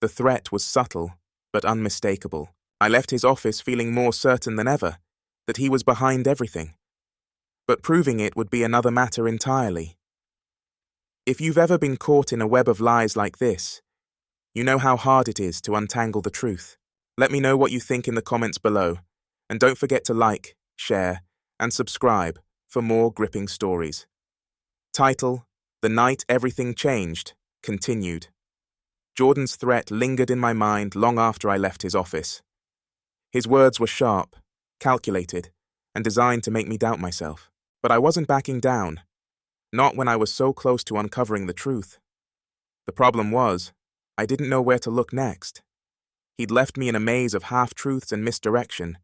The threat was subtle, but unmistakable. I left his office feeling more certain than ever that he was behind everything. But proving it would be another matter entirely. If you've ever been caught in a web of lies like this, you know how hard it is to untangle the truth. Let me know what you think in the comments below, and don't forget to like, share, and subscribe for more gripping stories. Title: The Night Everything Changed, continued. Jordan's threat lingered in my mind long after I left his office. His words were sharp, calculated, and designed to make me doubt myself. But I wasn't backing down, not when I was so close to uncovering the truth. The problem was, I didn't know where to look next. He'd left me in a maze of half-truths and misdirection,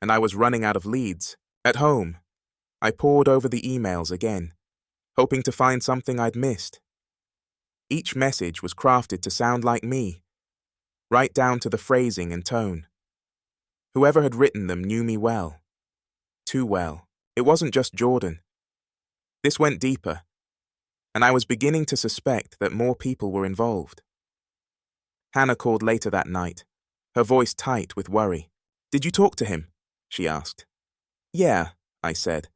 and I was running out of leads. At home, I pored over the emails again, hoping to find something I'd missed. Each message was crafted to sound like me, right down to the phrasing and tone. Whoever had written them knew me well. Too well. It wasn't just Jordan. This went deeper, and I was beginning to suspect that more people were involved. Hannah called later that night, her voice tight with worry. "Did you talk to him?" she asked. "Yeah," I said,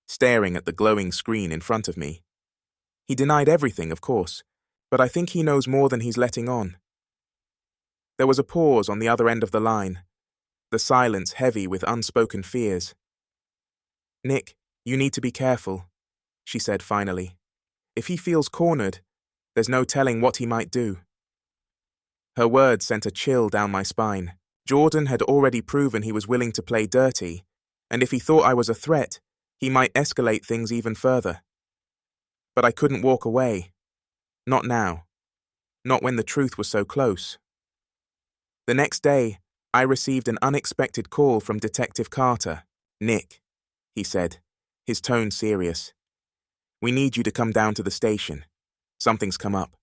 staring at the glowing screen in front of me. "He denied everything, of course, but I think he knows more than he's letting on." There was a pause on the other end of the line, the silence heavy with unspoken fears. "Nick, you need to be careful," she said finally. "If he feels cornered, there's no telling what he might do." Her words sent a chill down my spine. Jordan had already proven he was willing to play dirty, and if he thought I was a threat, he might escalate things even further. But I couldn't walk away. Not now. Not when the truth was so close. The next day, I received an unexpected call from Detective Carter. "Nick," he said, his tone serious. "We need you to come down to the station. Something's come up."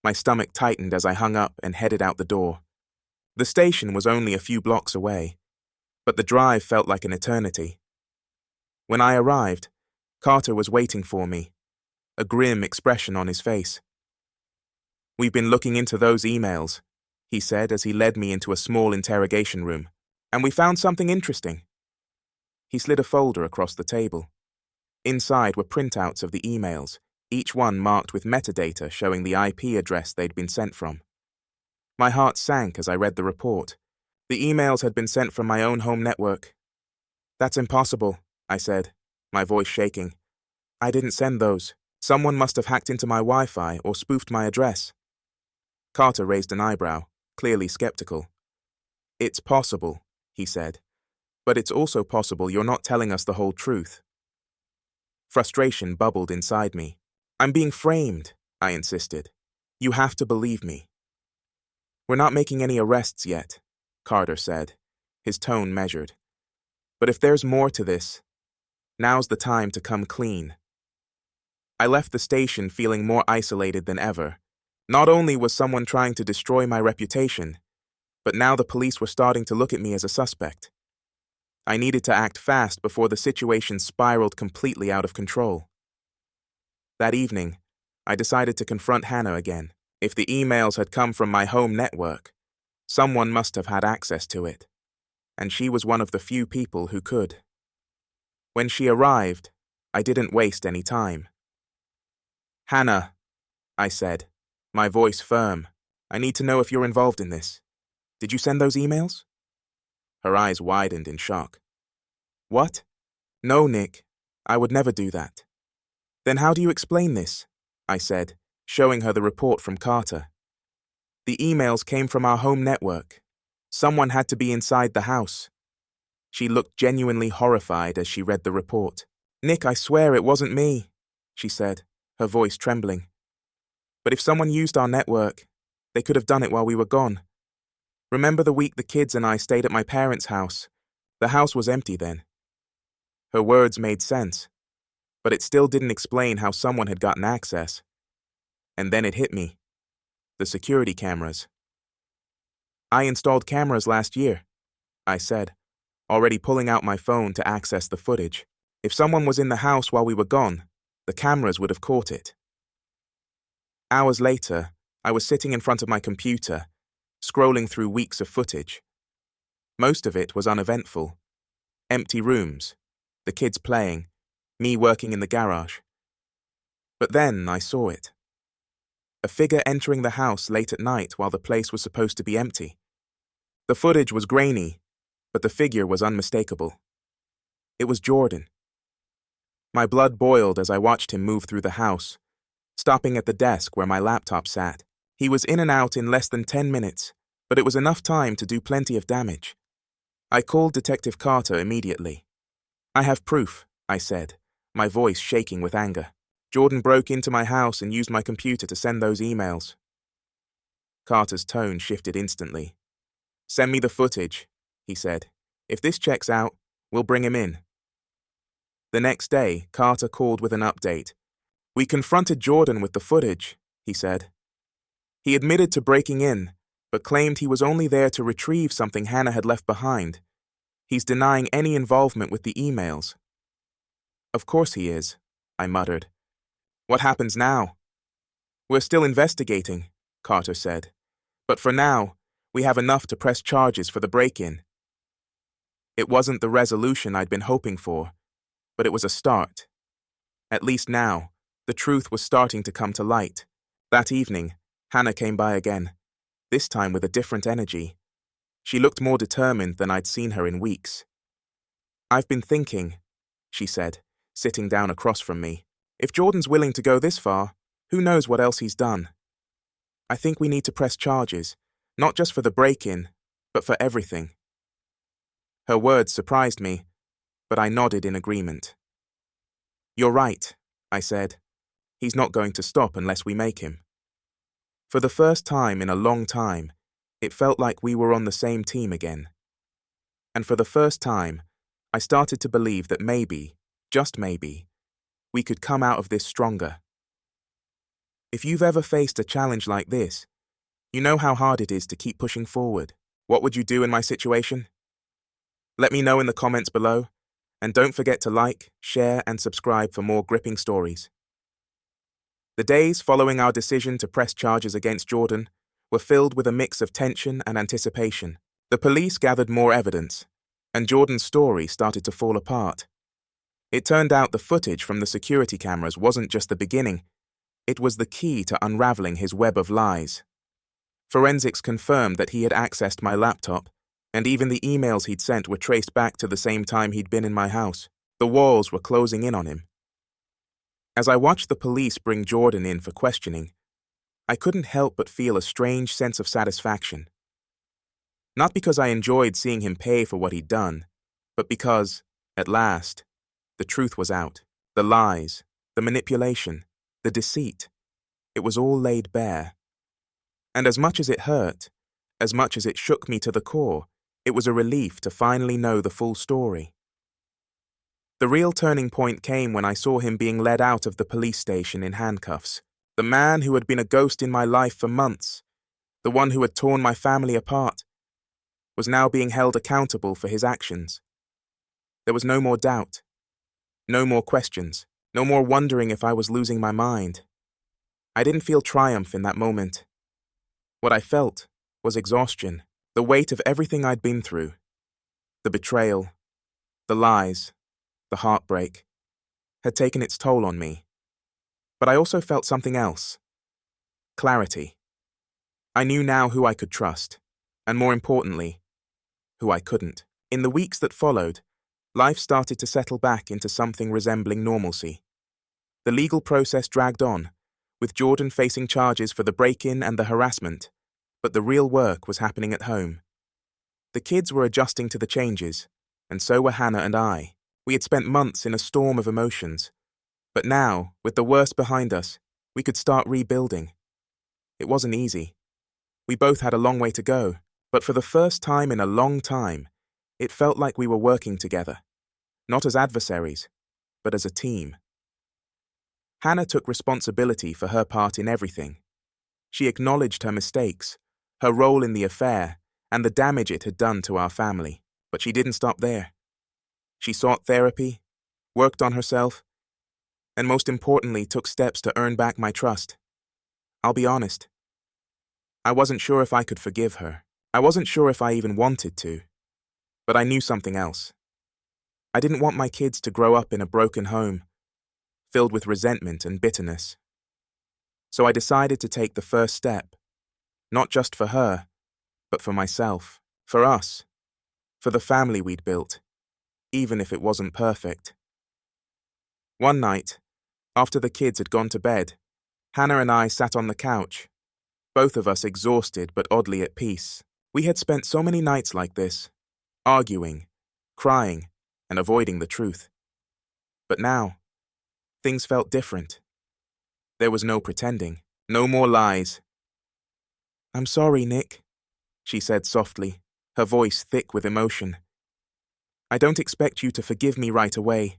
My stomach tightened as I hung up and headed out the door. The station was only a few blocks away, but the drive felt like an eternity. When I arrived, Carter was waiting for me, a grim expression on his face. "We've been looking into those emails," he said as he led me into a small interrogation room, "and we found something interesting." He slid a folder across the table. Inside were printouts of the emails, each one marked with metadata showing the IP address they'd been sent from. My heart sank as I read the report. The emails had been sent from my own home network. "That's impossible," I said, my voice shaking. "I didn't send those. Someone must have hacked into my Wi-Fi or spoofed my address." Carter raised an eyebrow, clearly skeptical. "It's possible," he said, "but it's also possible you're not telling us the whole truth." Frustration bubbled inside me. "I'm being framed," I insisted. "You have to believe me." "We're not making any arrests yet," Carter said, his tone measured. "But if there's more to this, now's the time to come clean." I left the station feeling more isolated than ever. Not only was someone trying to destroy my reputation, but now the police were starting to look at me as a suspect. I needed to act fast before the situation spiraled completely out of control. That evening, I decided to confront Hannah again. If the emails had come from my home network, someone must have had access to it, and she was one of the few people who could. When she arrived, I didn't waste any time. "Hannah," I said, my voice firm, "I need to know if you're involved in this. Did you send those emails?" Her eyes widened in shock. "What? No, Nick, I would never do that." "Then how do you explain this?" I said, showing her the report from Carter. "The emails came from our home network. Someone had to be inside the house." She looked genuinely horrified as she read the report. "Nick, I swear it wasn't me," she said, her voice trembling. "But if someone used our network, they could have done it while we were gone. Remember the week the kids and I stayed at my parents' house? The house was empty then." Her words made sense, but it still didn't explain how someone had gotten access. And then it hit me. The security cameras. "I installed cameras last year," I said, already pulling out my phone to access the footage. "If someone was in the house while we were gone, the cameras would have caught it." Hours later, I was sitting in front of my computer, scrolling through weeks of footage. Most of it was uneventful. Empty rooms, the kids playing, me working in the garage. But then I saw it. A figure entering the house late at night while the place was supposed to be empty. The footage was grainy, but the figure was unmistakable. It was Jordan. My blood boiled as I watched him move through the house, stopping at the desk where my laptop sat. He was in and out in less than 10 minutes, but it was enough time to do plenty of damage. I called Detective Carter immediately. "I have proof," I said, my voice shaking with anger. "Jordan broke into my house and used my computer to send those emails." Carter's tone shifted instantly. "Send me the footage," he said. "If this checks out, we'll bring him in." The next day, Carter called with an update. "We confronted Jordan with the footage," he said. "He admitted to breaking in, but claimed he was only there to retrieve something Hannah had left behind. He's denying any involvement with the emails." "Of course he is," I muttered. "What happens now?" "We're still investigating," Carter said. "But for now, we have enough to press charges for the break-in." It wasn't the resolution I'd been hoping for, but it was a start. At least now, the truth was starting to come to light. That evening, Hannah came by again, this time with a different energy. She looked more determined than I'd seen her in weeks. "I've been thinking," she said, sitting down across from me. "If Jordan's willing to go this far, who knows what else he's done? I think we need to press charges, not just for the break-in, but for everything." Her words surprised me, but I nodded in agreement. "You're right," I said. "He's not going to stop unless we make him." For the first time in a long time, it felt like we were on the same team again. And for the first time, I started to believe that maybe, just maybe, we could come out of this stronger. If you've ever faced a challenge like this, you know how hard it is to keep pushing forward. What would you do in my situation? Let me know in the comments below, and don't forget to like, share, and subscribe for more gripping stories. The days following our decision to press charges against Jordan were filled with a mix of tension and anticipation. The police gathered more evidence, and Jordan's story started to fall apart. It turned out the footage from the security cameras wasn't just the beginning, it was the key to unraveling his web of lies. Forensics confirmed that he had accessed my laptop, and even the emails he'd sent were traced back to the same time he'd been in my house. The walls were closing in on him. As I watched the police bring Jordan in for questioning, I couldn't help but feel a strange sense of satisfaction. Not because I enjoyed seeing him pay for what he'd done, but because, at last, the truth was out. The lies, the manipulation, the deceit. It was all laid bare. And as much as it hurt, as much as it shook me to the core, it was a relief to finally know the full story. The real turning point came when I saw him being led out of the police station in handcuffs. The man who had been a ghost in my life for months, the one who had torn my family apart, was now being held accountable for his actions. There was no more doubt, no more questions, no more wondering if I was losing my mind. I didn't feel triumph in that moment. What I felt was exhaustion, the weight of everything I'd been through. The betrayal, the lies, the heartbreak, had taken its toll on me. But I also felt something else. Clarity. I knew now who I could trust, and more importantly, who I couldn't. In the weeks that followed, life started to settle back into something resembling normalcy. The legal process dragged on, with Jordan facing charges for the break-in and the harassment, but the real work was happening at home. The kids were adjusting to the changes, and so were Hannah and I. We had spent months in a storm of emotions, but now, with the worst behind us, we could start rebuilding. It wasn't easy. We both had a long way to go, but for the first time in a long time, it felt like we were working together, not as adversaries, but as a team. Hannah took responsibility for her part in everything. She acknowledged her mistakes, her role in the affair, and the damage it had done to our family, but she didn't stop there. She sought therapy, worked on herself, and most importantly took steps to earn back my trust. I'll be honest. I wasn't sure if I could forgive her. I wasn't sure if I even wanted to. But I knew something else. I didn't want my kids to grow up in a broken home, filled with resentment and bitterness. So I decided to take the first step, not just for her, but for myself. For us, for the family we'd built, even if it wasn't perfect. One night, after the kids had gone to bed, Hannah and I sat on the couch, both of us exhausted but oddly at peace. We had spent so many nights like this, arguing, crying, and avoiding the truth. But now, things felt different. There was no pretending, no more lies. "I'm sorry, Nick," she said softly, her voice thick with emotion. "I don't expect you to forgive me right away,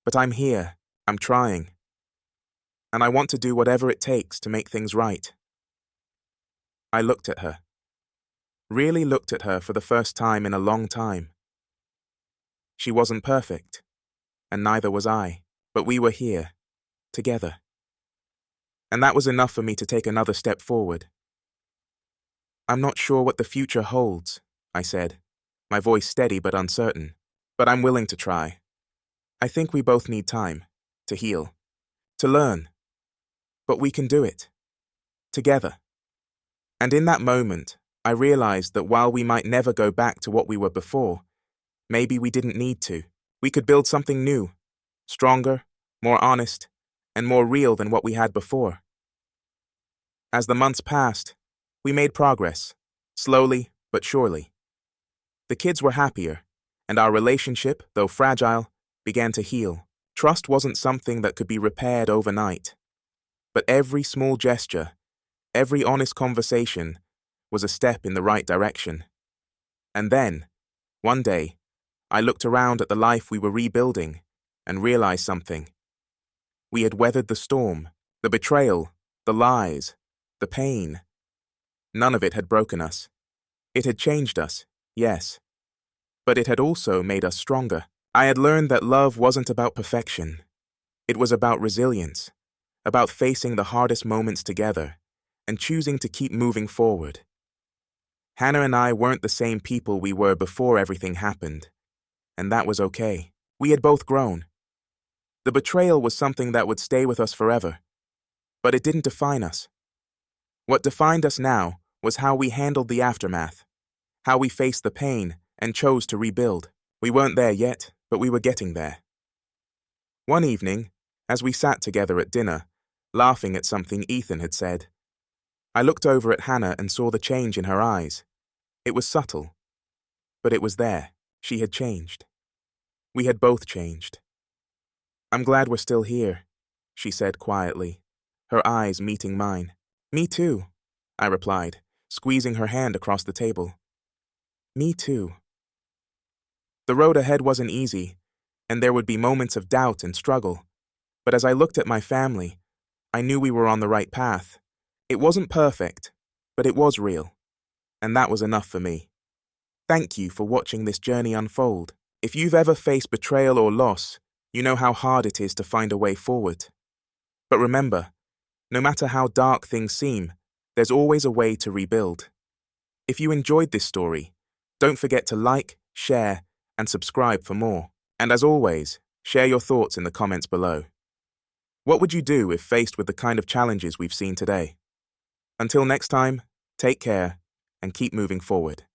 but I'm here, I'm trying. And I want to do whatever it takes to make things right." I looked at her. Really looked at her for the first time in a long time. She wasn't perfect, and neither was I, but we were here, together. And that was enough for me to take another step forward. "I'm not sure what the future holds," I said, my voice steady but uncertain, "but I'm willing to try. I think we both need time, to heal, to learn. But we can do it, together." And in that moment, I realized that while we might never go back to what we were before, maybe we didn't need to. We could build something new, stronger, more honest, and more real than what we had before. As the months passed, we made progress, slowly but surely. The kids were happier, and our relationship, though fragile, began to heal. Trust wasn't something that could be repaired overnight. But every small gesture, every honest conversation, was a step in the right direction. And then, one day, I looked around at the life we were rebuilding and realized something. We had weathered the storm, the betrayal, the lies, the pain. None of it had broken us. It had changed us, yes, but it had also made us stronger. I had learned that love wasn't about perfection. It was about resilience, about facing the hardest moments together and choosing to keep moving forward. Hannah and I weren't the same people we were before everything happened, and that was okay. We had both grown. The betrayal was something that would stay with us forever, but it didn't define us. What defined us now was how we handled the aftermath, how we faced the pain and chose to rebuild. We weren't there yet, but we were getting there. One evening, as we sat together at dinner, laughing at something Ethan had said, I looked over at Hannah and saw the change in her eyes. It was subtle, but it was there. She had changed. We had both changed. "I'm glad we're still here," she said quietly, her eyes meeting mine. "Me too," I replied, squeezing her hand across the table. "Me too." The road ahead wasn't easy, and there would be moments of doubt and struggle, but as I looked at my family, I knew we were on the right path. It wasn't perfect, but it was real, and that was enough for me. Thank you for watching this journey unfold. If you've ever faced betrayal or loss, you know how hard it is to find a way forward. But remember, no matter how dark things seem, there's always a way to rebuild. If you enjoyed this story, don't forget to like, share, and subscribe for more. And as always, share your thoughts in the comments below. What would you do if faced with the kind of challenges we've seen today? Until next time, take care and keep moving forward.